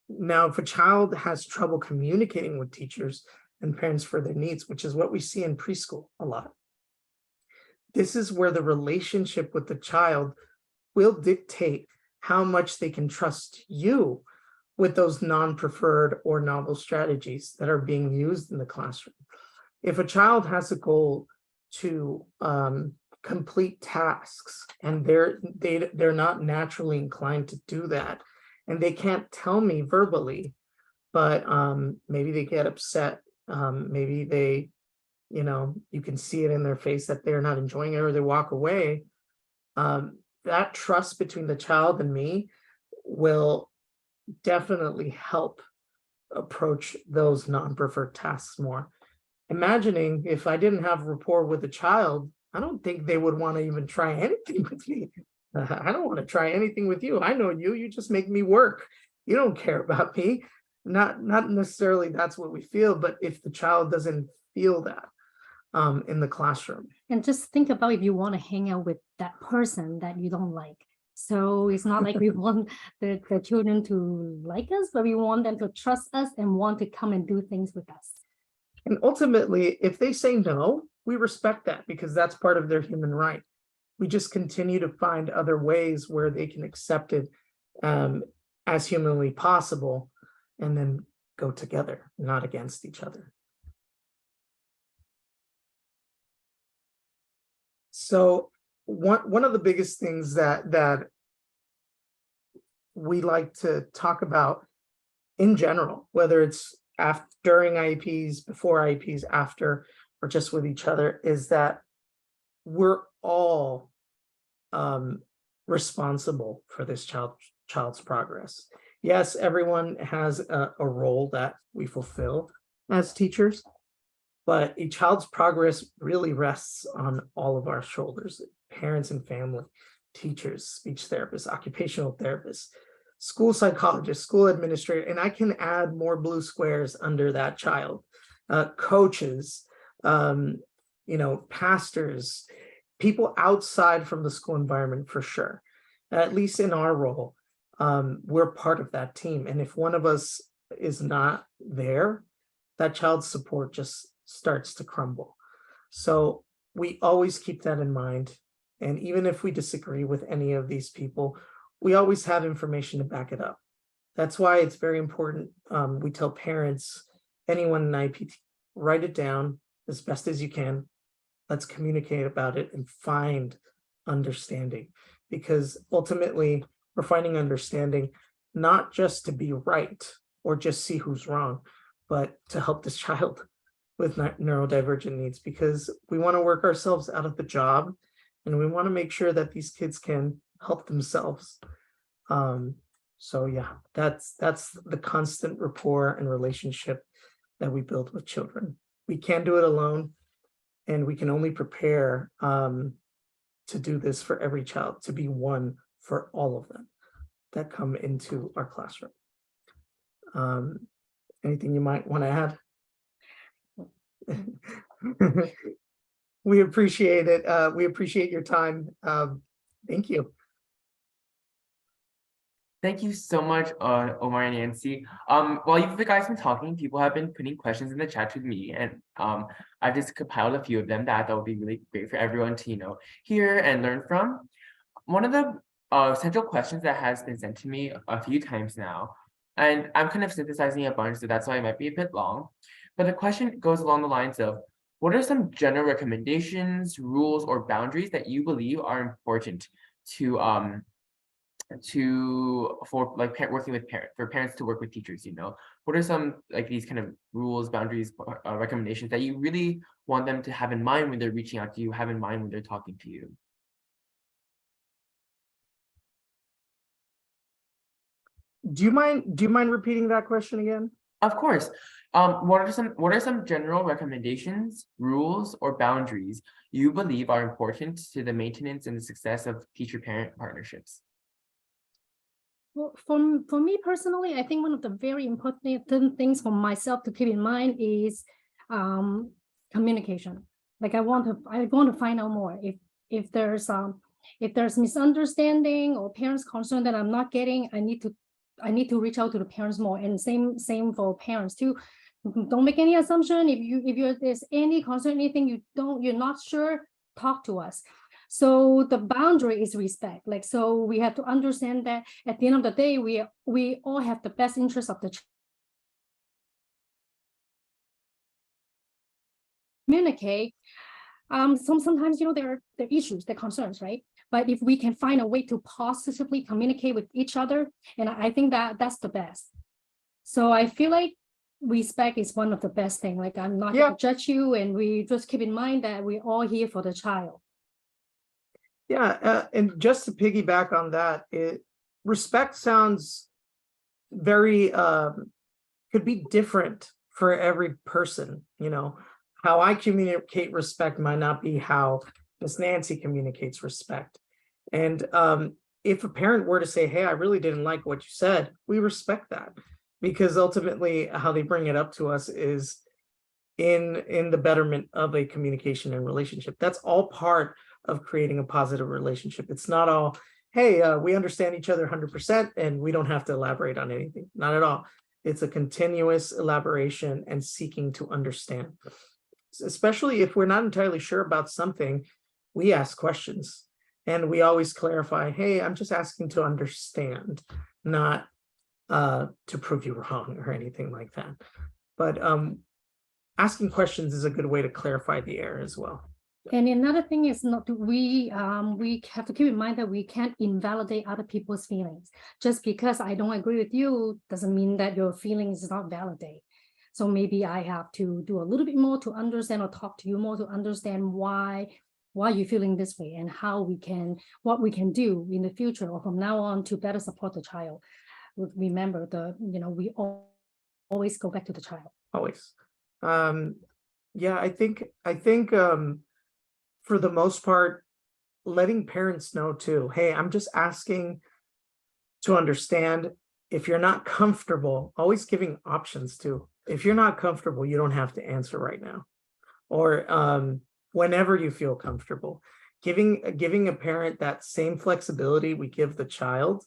Speaker 2: Now, if a child has trouble communicating with teachers and parents for their needs, which is what we see in preschool a lot, this is where the relationship with the child will dictate how much they can trust you with those non-preferred or novel strategies that are being used in the classroom. If a child has a goal to complete tasks and they're not naturally inclined to do that, and they can't tell me verbally, but maybe they get upset, maybe they, you can see it in their face that they're not enjoying it, or they walk away, that trust between the child and me will definitely help approach those non-preferred tasks more. Imagining if I didn't have rapport with the child, I don't think they would want to even try anything with me. I don't want to try anything with you. I know you just make me work. You don't care about me. Not necessarily that's what we feel, but if the child doesn't feel that in the classroom.
Speaker 3: And just think about if you want to hang out with that person that you don't like. So it's not like we want the children to like us, but we want them to trust us and want to come and do things with us.
Speaker 2: And ultimately, if they say no, we respect that because that's part of their human right. We just continue to find other ways where they can accept it as humanly possible and then go together, not against each other. So one of the biggest things that we like to talk about in general, whether it's during IEPs, before IEPs, after, or just with each other, is that we're all responsible for this child's progress. Yes, everyone has a role that we fulfill as teachers, but a child's progress really rests on all of our shoulders: parents and family, teachers, speech therapists, occupational therapists, school psychologist, school administrator, and I can add more blue squares under that child, coaches, pastors, people outside from the school environment for sure. At least in our role, we're part of that team. And if one of us is not there, that child's support just starts to crumble. So we always keep that in mind. And even if we disagree with any of these people, we always have information to back it up. That's why it's very important. We tell parents, anyone in IPT, write it down as best as you can. Let's communicate about it and find understanding, because ultimately we're finding understanding not just to be right or just see who's wrong, but to help this child with neurodivergent needs, because we want to work ourselves out of the job and we want to make sure that these kids can help themselves. So yeah, that's the constant rapport and relationship that we build with children. We can't do it alone, and we can only prepare to do this for every child, to be one for all of them that come into our classroom. Anything you might want to add? We appreciate it. We appreciate your time. Thank you.
Speaker 1: Thank you so much, Omar and Nancy. While you guys been talking, people have been putting questions in the chat with me, and I've just compiled a few of them that I thought would be really great for everyone to hear and learn from. One of the central questions that has been sent to me a few times now, and I'm kind of synthesizing a bunch, so that's why it might be a bit long. But the question goes along the lines of, what are some general recommendations, rules, or boundaries that you believe are important for working with parents to work with teachers? What are some these kind of rules, boundaries, recommendations that you really want them to have in mind when they're reaching out to you, have in mind when they're talking to you?
Speaker 2: Do you mind repeating that question again?
Speaker 1: Of course. What are some general recommendations, rules, or boundaries you believe are important to the maintenance and the success of teacher-parent partnerships?
Speaker 3: Well, for me personally, I think one of the very important things for myself to keep in mind is communication. I want to find out more if there's misunderstanding or parents concern that I'm not getting. I need to reach out to the parents more, and same for parents too. Don't make any assumption. If there's any concern, anything you're not sure, talk to us. So the boundary is respect. Like, so we have to understand that at the end of the day, we all have the best interest of the child. Communicate. Sometimes, there are issues, there are concerns, right? But if we can find a way to positively communicate with each other, and I think that's the best. So I feel like respect is one of the best things. Like, I'm not going to judge you, and we just keep in mind that we're all here for the child.
Speaker 2: Yeah, and just to piggyback on that, respect sounds very could be different for every person. How I communicate respect might not be how Miss Nancy communicates respect. And if a parent were to say, hey, I really didn't like what you said, we respect that, because ultimately how they bring it up to us is in the betterment of a communication and relationship. That's all part of creating a positive relationship. It's not all, hey, we understand each other 100% and we don't have to elaborate on anything. Not at all. It's a continuous elaboration and seeking to understand. Especially if we're not entirely sure about something, we ask questions and we always clarify, hey, I'm just asking to understand, not to prove you wrong or anything like that. But asking questions is a good way to clarify the error as well.
Speaker 3: And another thing is we have to keep in mind that we can't invalidate other people's feelings. Just because I don't agree with you doesn't mean that your feelings is not valid. So maybe I have to do a little bit more to understand, or talk to you more to understand why you're feeling this way, and what we can do in the future or from now on to better support the child. Remember, we always go back to the child.
Speaker 2: Always. Yeah, I think for the most part, letting parents know too, hey, I'm just asking to understand. If you're not comfortable, always giving options too. If you're not comfortable, you don't have to answer right now, or whenever you feel comfortable. Giving a parent that same flexibility we give the child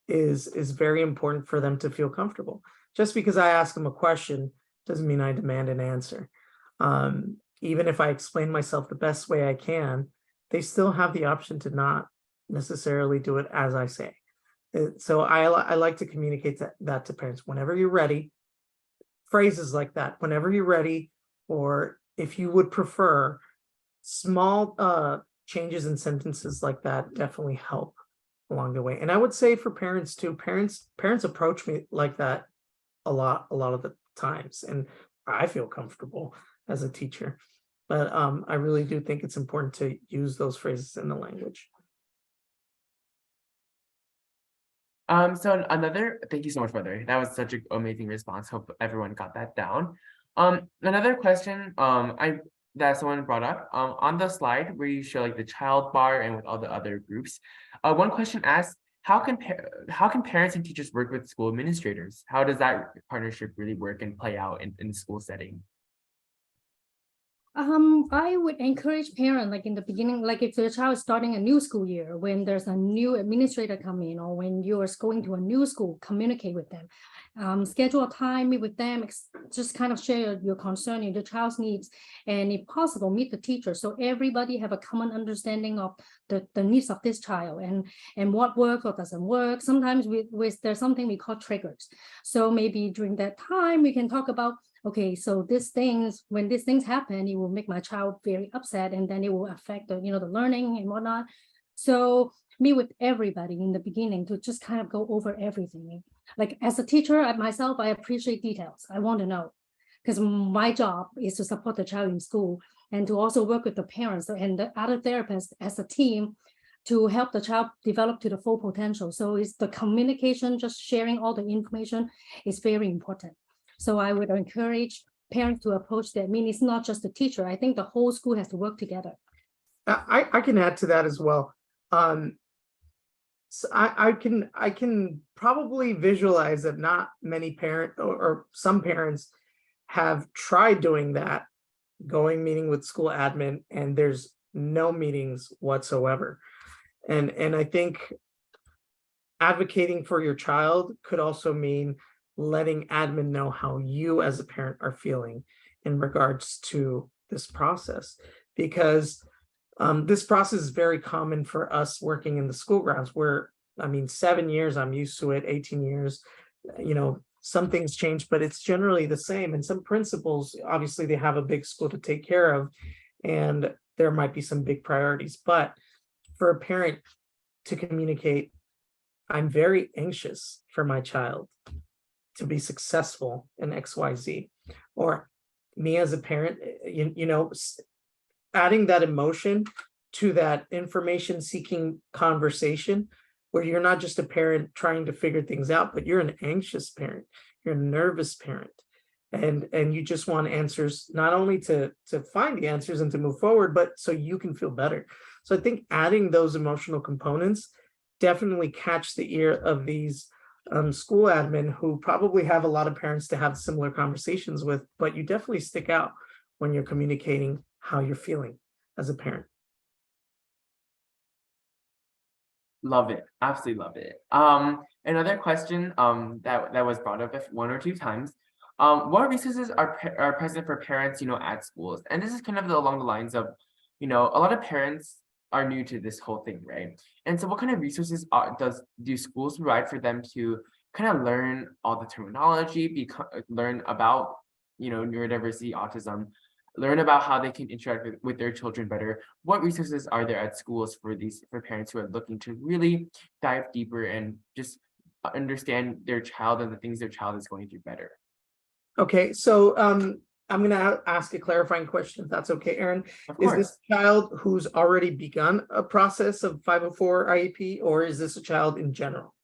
Speaker 2: is very important for them to feel comfortable. Just because I ask them a question doesn't mean I demand an answer. Even if I explain myself the best way I can, they still have the option to not necessarily do it as I say. So I like to communicate that to parents. Whenever you're ready, phrases like that, whenever you're ready, or if you would prefer, small changes in sentences like that definitely help along the way. And I would say for parents too, parents approach me like that a lot of the times, and I feel comfortable as a teacher. But I really do think it's important to use those phrases in the language.
Speaker 1: Thank you so much, brother. That was such an amazing response. Hope everyone got that down. Another question that someone brought up on the slide where you show like the child bar and with all the other groups. One question asks, how can parents and teachers work with school administrators? How does that partnership really work and play out in the school setting?
Speaker 3: I would encourage parents, like in the beginning, like if the child is starting a new school year, when there's a new administrator come in, or when you're going to a new school, communicate with them, schedule a time, meet with them, just kind of share your concern and your child's needs, and if possible, meet the teacher. So everybody have a common understanding of the needs of this child and what works or doesn't work. Sometimes there's something we call triggers. So maybe during that time, we can talk about, okay, so when these things happen, it will make my child very upset, and then it will affect the learning and whatnot. So meet with everybody in the beginning to just kind of go over everything. Like as a teacher, myself, I appreciate details. I want to know, because my job is to support the child in school and to also work with the parents and the other therapists as a team to help the child develop to the full potential. So it's the communication, just sharing all the information is very important. So I would encourage parents to approach that. I mean, it's not just the teacher. I think the whole school has to work together.
Speaker 2: I can add to that as well. So I can probably visualize that not many parents or some parents have tried doing that, meeting with school admin, and there's no meetings whatsoever. And I think advocating for your child could also mean letting admin know how you as a parent are feeling in regards to this process, because This process is very common for us working in the school grounds where, 7 years, I'm used to it, 18 years, some things change, but it's generally the same. And some principals, obviously they have a big school to take care of, and there might be some big priorities, but for a parent to communicate, I'm very anxious for my child to be successful in XYZ, or me as a parent, adding that emotion to that information seeking conversation where you're not just a parent trying to figure things out, but you're an anxious parent, you're a nervous parent, and you just want answers, not only to find the answers and to move forward, but so you can feel better. So I think adding those emotional components definitely catch the ear of these school admin who probably have a lot of parents to have similar conversations with, but you definitely stick out when you're communicating how you're feeling as a parent.
Speaker 1: Love it. Absolutely love it. Another question that was brought up one or two times. What resources are present for parents, at schools? And this is kind of along the lines of, a lot of parents are new to this whole thing, right? And so what kind of resources do schools provide for them to kind of learn all the terminology, learn about, neurodiversity, autism, learn about how they can interact with their children better? What resources are there at schools for parents who are looking to really dive deeper and just understand their child and the things their child is going through better?
Speaker 2: Okay, so I'm going to ask a clarifying question, if that's okay, Aaron.
Speaker 1: Of
Speaker 2: Is
Speaker 1: course.
Speaker 2: this a child who's already begun a process of 504 IEP, or is this a child in general?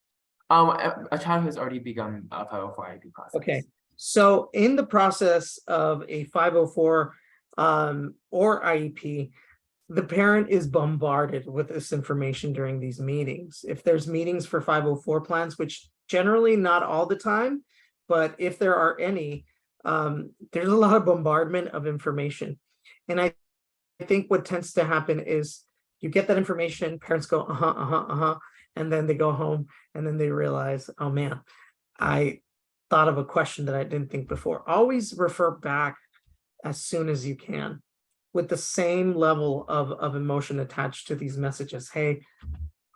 Speaker 1: A child who's already begun a 504 IEP process.
Speaker 2: Okay, so in the process of a 504 or IEP, the parent is bombarded with this information during these meetings. If there's meetings for 504 plans, which generally not all the time, but if there are any, there's a lot of bombardment of information. And I think what tends to happen is you get that information, parents go, and then they go home and then they realize, oh man, I thought of a question that I didn't think before. Always refer back as soon as you can with the same level of emotion attached to these messages. Hey,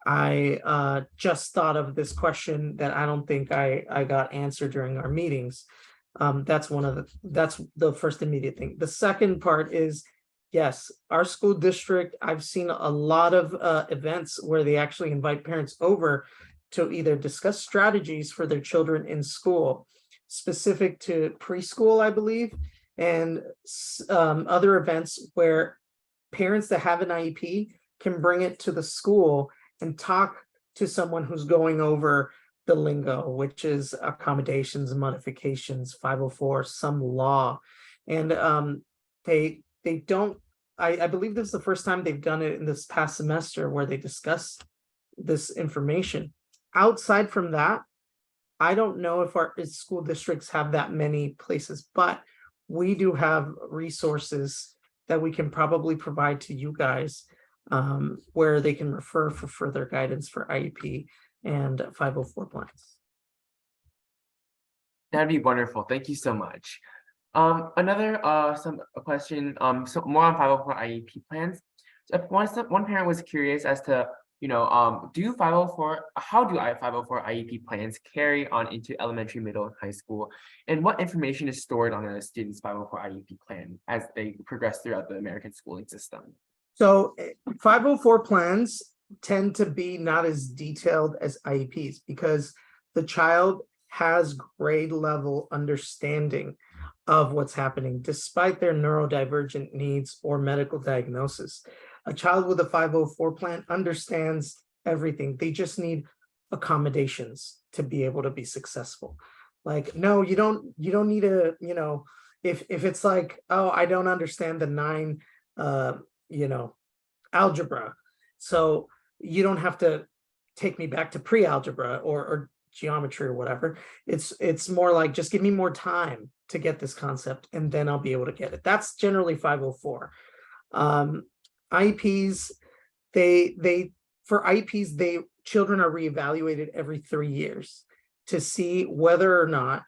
Speaker 2: I just thought of this question that I don't think I got answered during our meetings. That's the first immediate thing. The second part is, yes, our school district, I've seen a lot of events where they actually invite parents over to either discuss strategies for their children in school, specific to preschool, I believe, and other events where parents that have an IEP can bring it to the school and talk to someone who's going over the lingo, which is accommodations, modifications, 504, some law. And they don't, I believe this is the first time they've done it in this past semester where they discuss this information. Outside from that, I don't know if our school districts have that many places, but we do have resources that we can probably provide to you guys where they can refer for further guidance for IEP and 504 plans.
Speaker 1: That'd be wonderful. Thank you so much. Another question, so more on 504 IEP plans. So one parent was curious as to, how do 504 IEP plans carry on into elementary, middle, and high school? And what information is stored on a student's 504 IEP plan as they progress throughout the American schooling system?
Speaker 2: So 504 plans tend to be not as detailed as IEPs because the child has grade level understanding of what's happening despite their neurodivergent needs or medical diagnosis. A child with a 504 plan understands everything. They just need accommodations to be able to be successful. Like, no, you don't need a, if it's like, oh, I don't understand the 9 algebra, so you don't have to take me back to pre-algebra or geometry or whatever. It's more like, just give me more time to get this concept and then I'll be able to get it. That's generally 504. IEPs, children are reevaluated every 3 years to see whether or not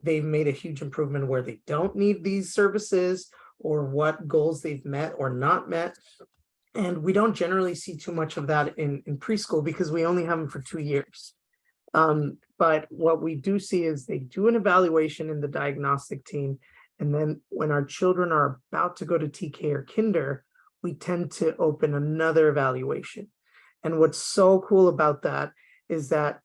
Speaker 2: they've made a huge improvement where they don't need these services, or what goals they've met or not met. And we don't generally see too much of that in preschool because we only have them for 2 years. But what we do see is they do an evaluation in the diagnostic team. And then when our children are about to go to TK or kinder, we tend to open another evaluation. And what's so cool about that is that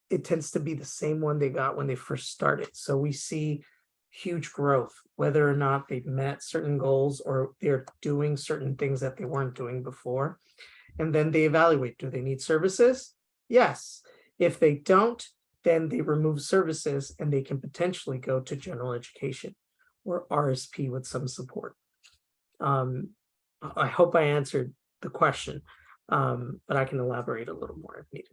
Speaker 2: it tends to be the same one they got when they first started. So we see huge growth, whether or not they've met certain goals or they're doing certain things that they weren't doing before. And then they evaluate, do they need services? Yes. If they don't, then they remove services and they can potentially go to general education or RSP with some support. I hope I answered the question, but I can elaborate a little more if needed.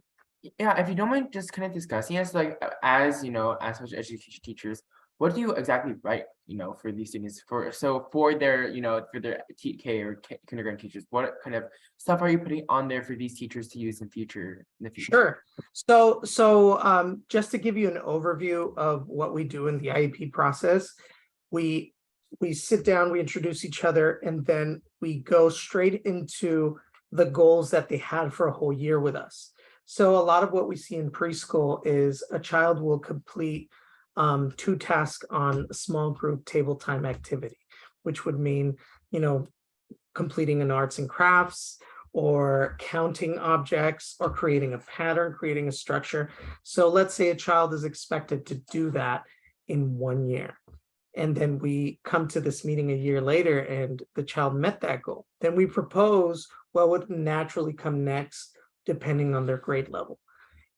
Speaker 1: Yeah, if you don't mind just kind of discussing us, like as as special education teachers, what do you exactly write, for these students for their, for their TK or kindergarten teachers, what kind of stuff are you putting on there for these teachers to use in the future?
Speaker 2: Sure. So just to give you an overview of what we do in the IEP process, we sit down, we introduce each other, and then we go straight into the goals that they had for a whole year with us. So a lot of what we see in preschool is a child will complete 2 tasks on a small group table time activity, which would mean, completing an arts and crafts or counting objects or creating a pattern, creating a structure. So let's say a child is expected to do that in 1 year. And then we come to this meeting a year later and the child met that goal. Then we propose what would naturally come next, depending on their grade level.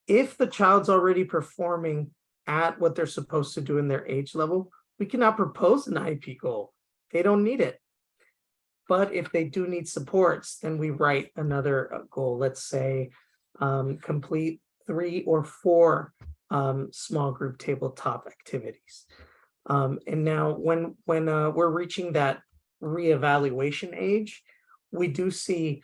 Speaker 2: If the child's already performing at what they're supposed to do in their age level, we cannot propose an IEP goal. They don't need it. But if they do need supports, then we write another goal. Let's say complete 3 or 4 small group tabletop activities. And now when we're reaching that reevaluation age, we do see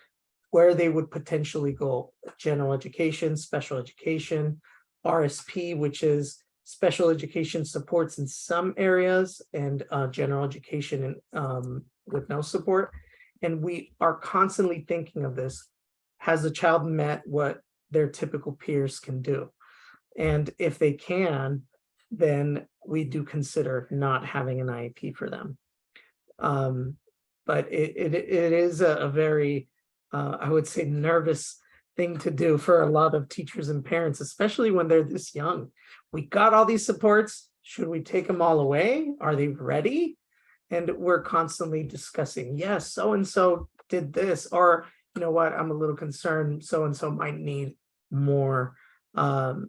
Speaker 2: where they would potentially go: general education, special education, RSP, which is special education supports in some areas, and general education with no support. And we are constantly thinking of this: has the child met what their typical peers can do? And if they can, then we do consider not having an IEP for them. But it is a very, I would say, nervous thing to do for a lot of teachers and parents, especially when they're this young. We got all these supports. Should we take them all away? Are they ready? And we're constantly discussing, yes, so-and-so did this, or you know what, I'm a little concerned, so-and-so might need more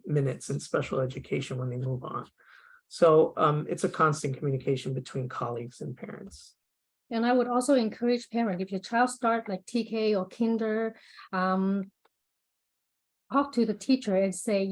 Speaker 2: minutes in special education when they move on. So it's a constant communication between colleagues and parents.
Speaker 3: And I would also encourage parents, if your child start like TK or kinder, talk to the teacher and say,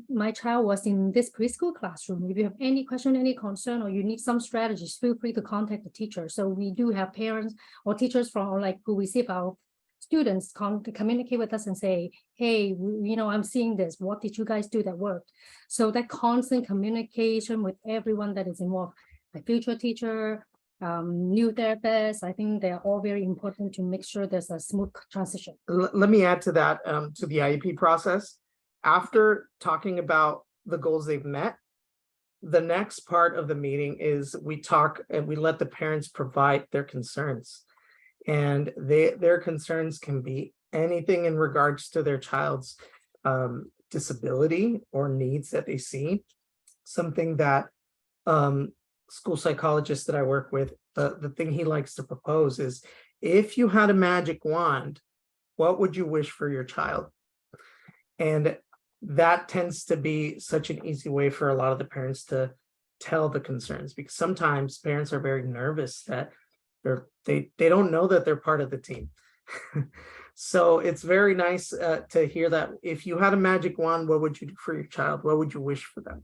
Speaker 3: my child was in this preschool classroom. If you have any question, any concern, or you need some strategies, feel free to contact the teacher. So we do have parents or teachers from who receive our students to communicate with us and say, hey, I'm seeing this. What did you guys do that worked? So that constant communication with everyone that is involved, the future teacher, new therapists, I think they're all very important to make sure there's a smooth transition.
Speaker 2: Let me add to that, to the IEP process. After talking about the goals they've met, the next part of the meeting is we talk and we let the parents provide their concerns. And their concerns can be anything in regards to their child's disability or needs that they see. Something that school psychologist that I work with, the thing he likes to propose is, if you had a magic wand, what would you wish for your child? And that tends to be such an easy way for a lot of the parents to tell the concerns, because sometimes parents are very nervous that they don't know that they're part of the team. So it's very nice to hear that if you had a magic wand, what would you do for your child? What would you wish for them?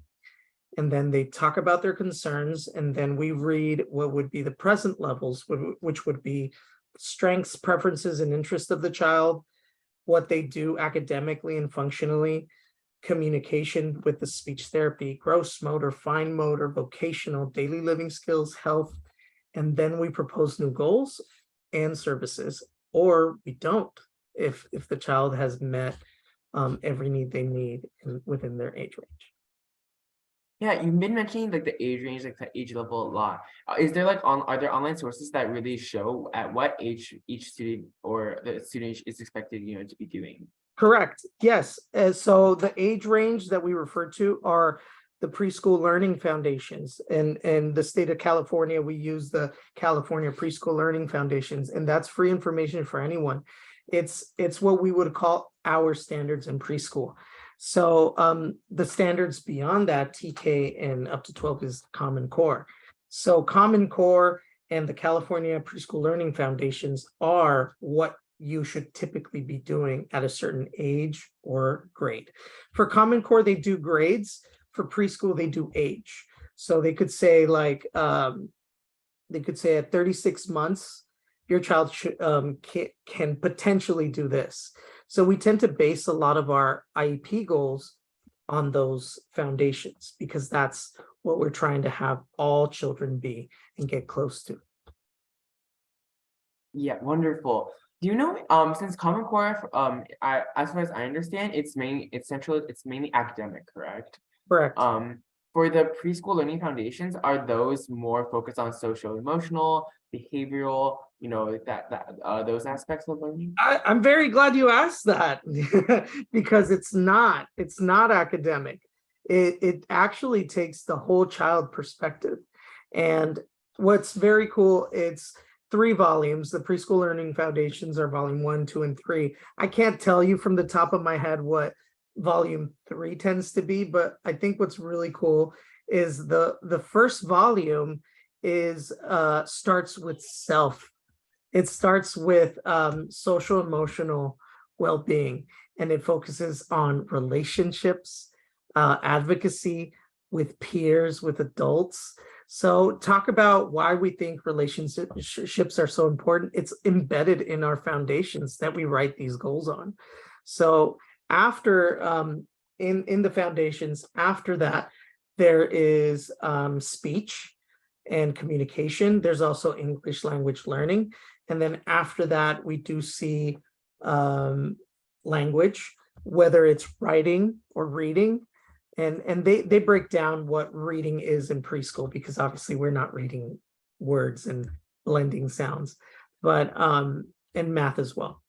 Speaker 2: And then they talk about their concerns, and then we read what would be the present levels, which would be strengths, preferences, and interests of the child, what they do academically and functionally, communication with the speech therapy, gross motor, fine motor, vocational, daily living skills, health, and then we propose new goals and services, or we don't if the child has met every need they need within their age range.
Speaker 1: Yeah, you've been mentioning like the age range, like the age level a lot. Is there like are there online sources that really show at what age each student or the student is expected, to be doing?
Speaker 2: Correct. Yes. So the age range that we refer to are the preschool learning foundations. And in the state of California, we use the California Preschool Learning Foundations, and that's free information for anyone. It's what we would call our standards in preschool. So the standards beyond that, TK and up to 12, is Common Core. So Common Core and the California Preschool Learning Foundations are what you should typically be doing at a certain age or grade. For Common Core, they do grades. For preschool, they do age. So they could say like, they could say at 36 months, your child should, can potentially do this. So we tend to base a lot of our IEP goals on those foundations because that's what we're trying to have all children be and get close to.
Speaker 1: Yeah, wonderful. Do you know, since Common Core, as far as I understand, it's mainly academic, correct?
Speaker 2: Correct.
Speaker 1: For the preschool learning foundations, are those more focused on social, emotional, behavioral, those aspects of learning?
Speaker 2: I'm very glad you asked that because it's not academic. It actually takes the whole child perspective. And what's very cool, it's 3 volumes. The preschool learning foundations are volume 1, 2, and 3. I can't tell you from the top of my head what volume 3 tends to be, but I think what's really cool is the first volume is starts with self. It starts with social emotional well-being, and it focuses on relationships, advocacy with peers, with adults. So talk about why we think relationships are so important. It's embedded in our foundations that we write these goals on. So after in the foundations, after that, there is speech and communication. There's also English language learning. And then after that, we do see language, whether it's writing or reading. And they break down what reading is in preschool, because obviously we're not reading words and blending sounds, but and math as well.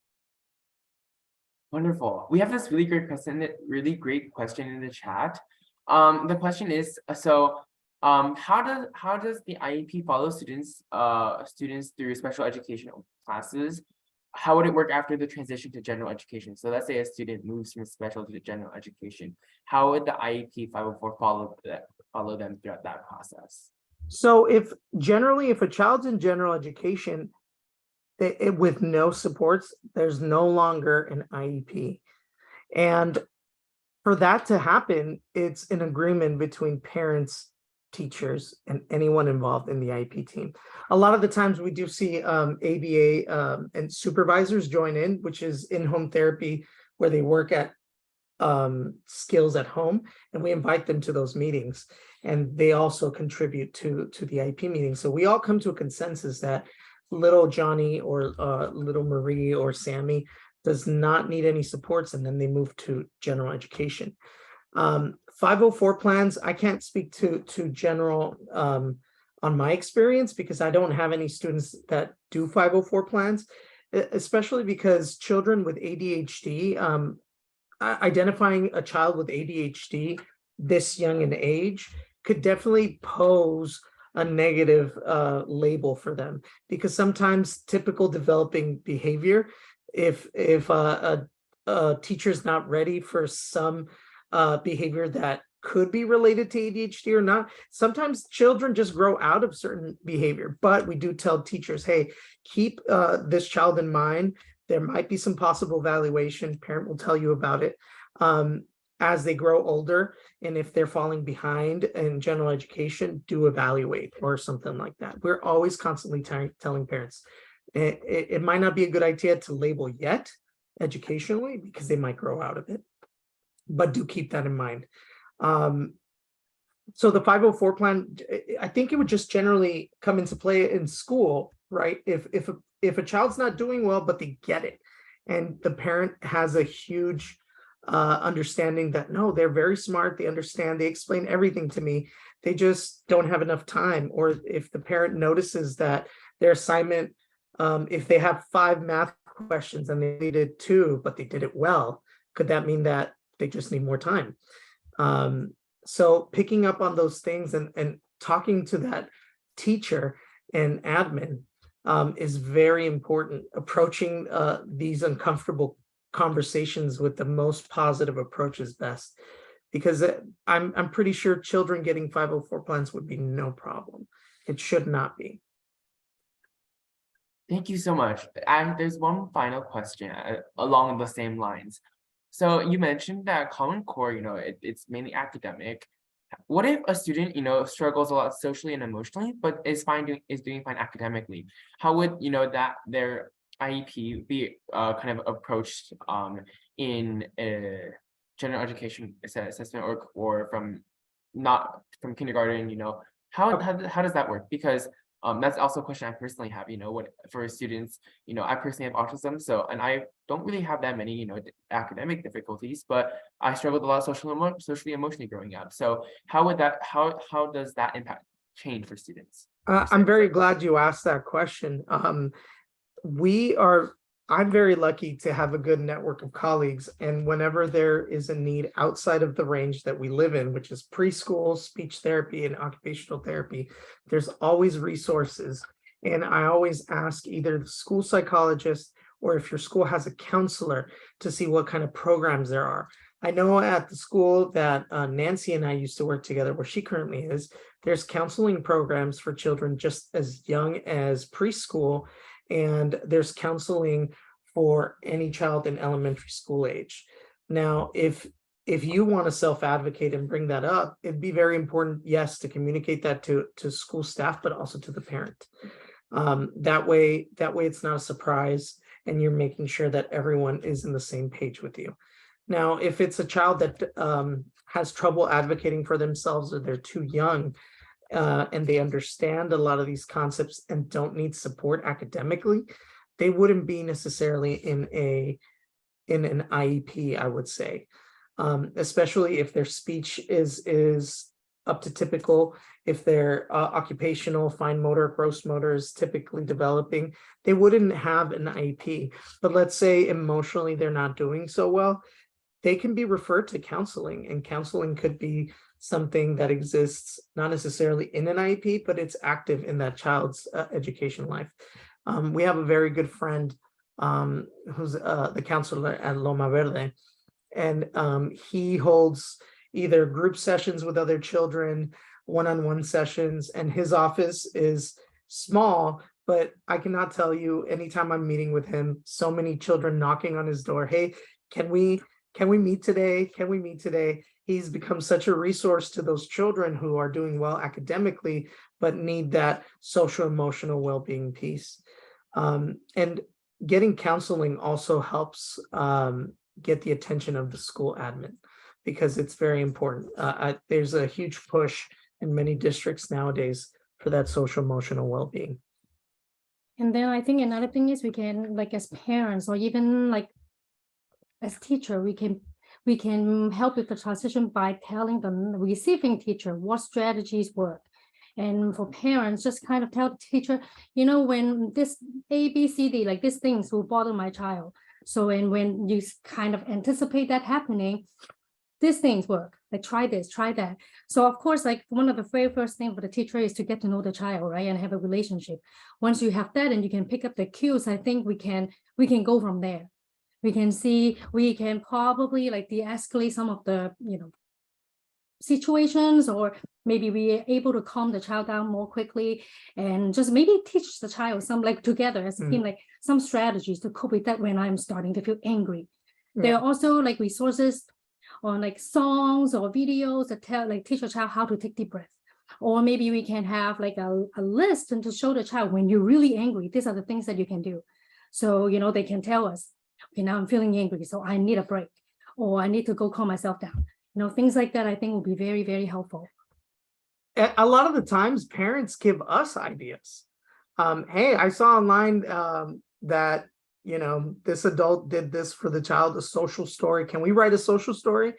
Speaker 1: Wonderful. We have this really great question in the chat. The question is, how does the IEP follow students through special education classes? How would it work after the transition to general education? So let's say a student moves from special to general education. How would the IEP 504 follow them throughout that process?
Speaker 2: So if a child's in general education, with no supports, there's no longer an IEP. And for that to happen, it's an agreement between parents, teachers, and anyone involved in the IEP team. A lot of the times we do see ABA and supervisors join in, which is in-home therapy, where they work at skills at home, and we invite them to those meetings, and they also contribute to the IEP meeting. So we all come to a consensus that little Johnny or little Marie or Sammy does not need any supports, and then they move to general education. 504 plans, I can't speak to general on my experience, because I don't have any students that do 504 plans, especially because children with ADHD, identifying a child with ADHD this young in age could definitely pose a negative label for them, because sometimes typical developing behavior, if a teacher's not ready for some behavior that could be related to ADHD or not, sometimes children just grow out of certain behavior. But we do tell teachers, hey, keep this child in mind. There might be some possible evaluation. Parent will tell you about it as they grow older. And if they're falling behind in general education, do evaluate or something like that. We're always constantly telling parents, it might not be a good idea to label yet educationally, because they might grow out of it, but do keep that in mind. So the 504 plan, I think it would just generally come into play in school, right? If a child's not doing well, but they get it, and the parent has a huge understanding that no, they're very smart, they understand, they explain everything to me, they just don't have enough time. Or if the parent notices that their assignment, if they have 5 math questions and they did 2, but they did it well, could that mean that they just need more time? So picking up on those things and talking to that teacher and admin is very important. Approaching these uncomfortable conversations with the most positive approach is best, because I'm pretty sure children getting 504 plans would be no problem. It should not be.
Speaker 1: Thank you so much. And there's one final question along the same lines. So you mentioned that Common Core, it's mainly academic. What if a student, struggles a lot socially and emotionally, but is doing fine academically? How would, that their IEP be kind of approached in a general education assessment or from kindergarten, how does that work? Because that's also a question I personally have, what for students, I personally have autism, and I don't really have that many, academic difficulties, but I struggled a lot socially, emotionally growing up. So how does that impact change for students?
Speaker 2: I'm very glad you asked that question. I'm very lucky to have a good network of colleagues, and whenever there is a need outside of the range that we live in, which is preschool, speech therapy, and occupational therapy, there's always resources. And I always ask either the school psychologist or if your school has a counselor to see what kind of programs there are. I know at the school that Nancy and I used to work together, where she currently is, there's counseling programs for children just as young as preschool, and there's counseling for any child in elementary school age. Now, if you want to self-advocate and bring that up, it'd be very important, yes, to communicate that to school staff, but also to the parent. That way it's not a surprise, and you're making sure that everyone is in the same page with you. Now, if it's a child that has trouble advocating for themselves, or they're too young, and they understand a lot of these concepts and don't need support academically, they wouldn't be necessarily in an IEP, I would say, especially if their speech is up to typical, if their occupational, fine motor, gross motor is typically developing, they wouldn't have an IEP. But let's say emotionally they're not doing so well, they can be referred to counseling, and counseling could be something that exists not necessarily in an IEP, but it's active in that child's education life. We have a very good friend who's the counselor at Loma Verde, and he holds either group sessions with other children, one-on-one sessions, and his office is small, but I cannot tell you, anytime I'm meeting with him, so many children knocking on his door, hey, can we meet today? Can we meet today? He's become such a resource to those children who are doing well academically, but need that social emotional well-being piece. And getting counseling also helps get the attention of the school admin, because it's very important. There's a huge push in many districts nowadays for that social emotional well-being.
Speaker 3: And then I think another thing is we can, like as parents or even like as teacher, we can help with the transition by telling the receiving teacher what strategies work. And for parents, just kind of tell the teacher, when this A, B, C, D, like these things will bother my child. So, and when you kind of anticipate that happening, these things work, like try this, try that. So of course, like one of the very first things for the teacher is to get to know the child, right? And have a relationship. Once you have that and you can pick up the cues, I think we can go from there. We can probably like de-escalate some of the, situations, or maybe we are able to calm the child down more quickly, and just maybe teach the child some, like together as a team, like some strategies to cope with that when I'm starting to feel angry. There are also like resources on like songs or videos that teach a child how to take deep breath. Or maybe we can have like a list and to show the child, when you're really angry, these are the things that you can do. So, they can tell us, okay, now I'm feeling angry, so I need a break, or I need to go calm myself down. Things like that I think will be very, very helpful.
Speaker 2: a lot of the times parents give us ideas. Hey, I saw online that, this adult did this for the child, a social story. Can we write a social story?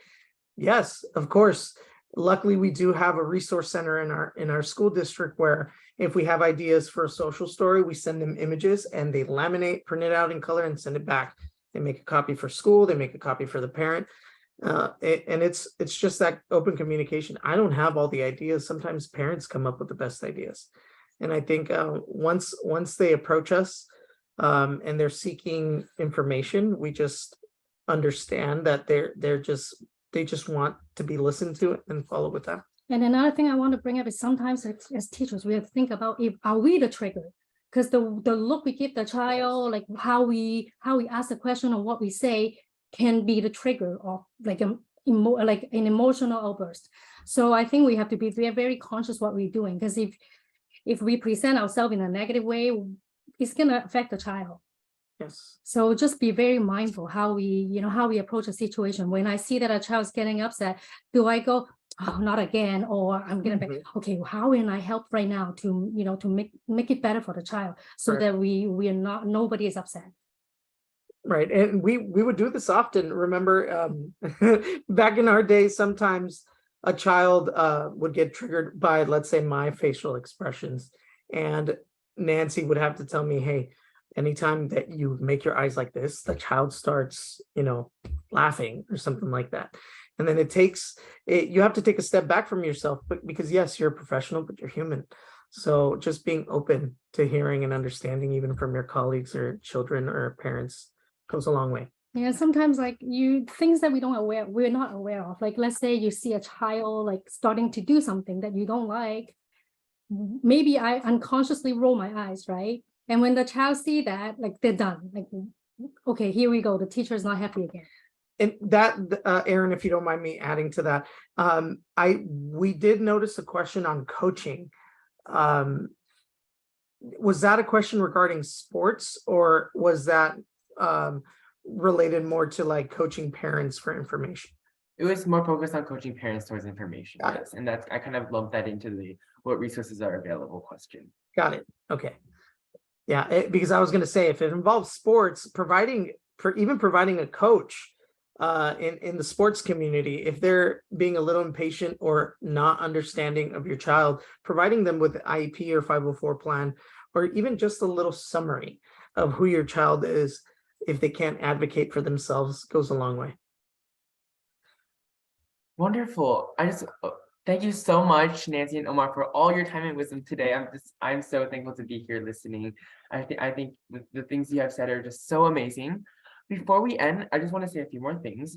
Speaker 2: Yes, of course. Luckily, we do have a resource center in our school district where if we have ideas for a social story, we send them images and they laminate, print it out in color and send it back. They make a copy for school, they make a copy for the parent. And it's just that open communication. I don't have all the ideas. Sometimes parents come up with the best ideas. And I think once they approach us and they're seeking information, we just understand that they just want to be listened to and follow with that.
Speaker 3: And another thing I want to bring up is sometimes as teachers, we have to think about are we the trigger? Because the look we give the child, like how we ask the question or what we say can be the trigger of like an emotional outburst. So I think we have to be very conscious what we're doing, because if we present ourselves in a negative way, it's gonna affect the child.
Speaker 2: Yes.
Speaker 3: So just be very mindful how we approach a situation. When I see that a child's getting upset, do I go, oh, not again, or I'm gonna be, okay, how can I help right now to make it better for the child, so
Speaker 2: Right.
Speaker 3: that we are not, nobody is upset.
Speaker 2: Right. And we would do this often. Remember, back in our day, sometimes a child would get triggered by, let's say, my facial expressions. And Nancy would have to tell me, hey, anytime that you make your eyes like this, the child starts, laughing or something like that. And then you have to take a step back from yourself, but because yes, you're a professional, but you're human. So just being open to hearing and understanding, even from your colleagues or children or parents, goes a long way.
Speaker 3: Yeah, sometimes like things that we're not aware of. Like, let's say you see a child like starting to do something that you don't like. Maybe I unconsciously roll my eyes, right? And when the child see that, like, they're done. Like, okay, here we go. The teacher is not happy again.
Speaker 2: And that, Aaron, if you don't mind me adding to that, we did notice a question on coaching. Was that a question regarding sports, or was that related more to like coaching parents for information?
Speaker 1: It was more focused on coaching parents towards information.
Speaker 2: Got
Speaker 1: Yes, and I kind of lumped that into the what resources are available question.
Speaker 2: Got it. Okay. Yeah, because I was going to say, if it involves sports, providing a coach in the sports community, if they're being a little impatient or not understanding of your child, providing them with IEP or 504 plan, or even just a little summary of who your child is, if they can't advocate for themselves, goes a long way.
Speaker 1: Wonderful. Thank you so much, Nancy and Omar, for all your time and wisdom today. I'm so thankful to be here listening. I think the things you have said are just so amazing. Before we end, I just want to say a few more things.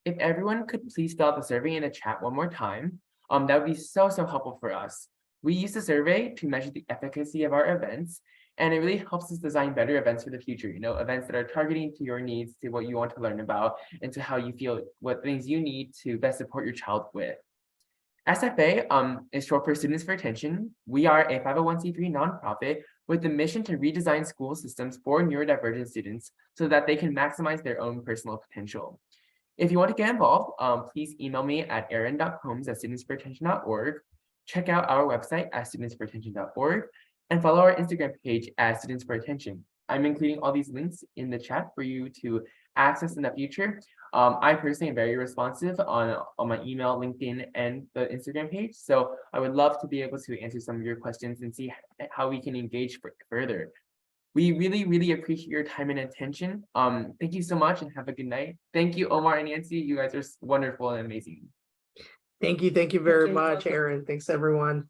Speaker 1: If everyone could please fill out the survey in the chat one more time, that would be so helpful for us. We use the survey to measure the efficacy of our events, and it really helps us design better events for the future, events that are targeting to your needs, to what you want to learn about, and to how you feel, what things you need to best support your child with. SFA is short for Students for Attention. We are a 501c3 nonprofit with the mission to redesign school systems for neurodivergent students so that they can maximize their own personal potential. If you want to get involved, please email me at aaron.combs@studentsforattention.org. Check out our website at studentsforattention.org and follow our Instagram page at Students for Attention. I'm including all these links in the chat for you to access in the future. I personally am very responsive on my email, LinkedIn, and the Instagram page. So I would love to be able to answer some of your questions and see how we can engage further. We really appreciate your time and attention. Thank you so much and have a good night. Thank you, Omar and Nancy. You guys are wonderful and amazing.
Speaker 2: Thank you very much, Aaron. Thanks, everyone.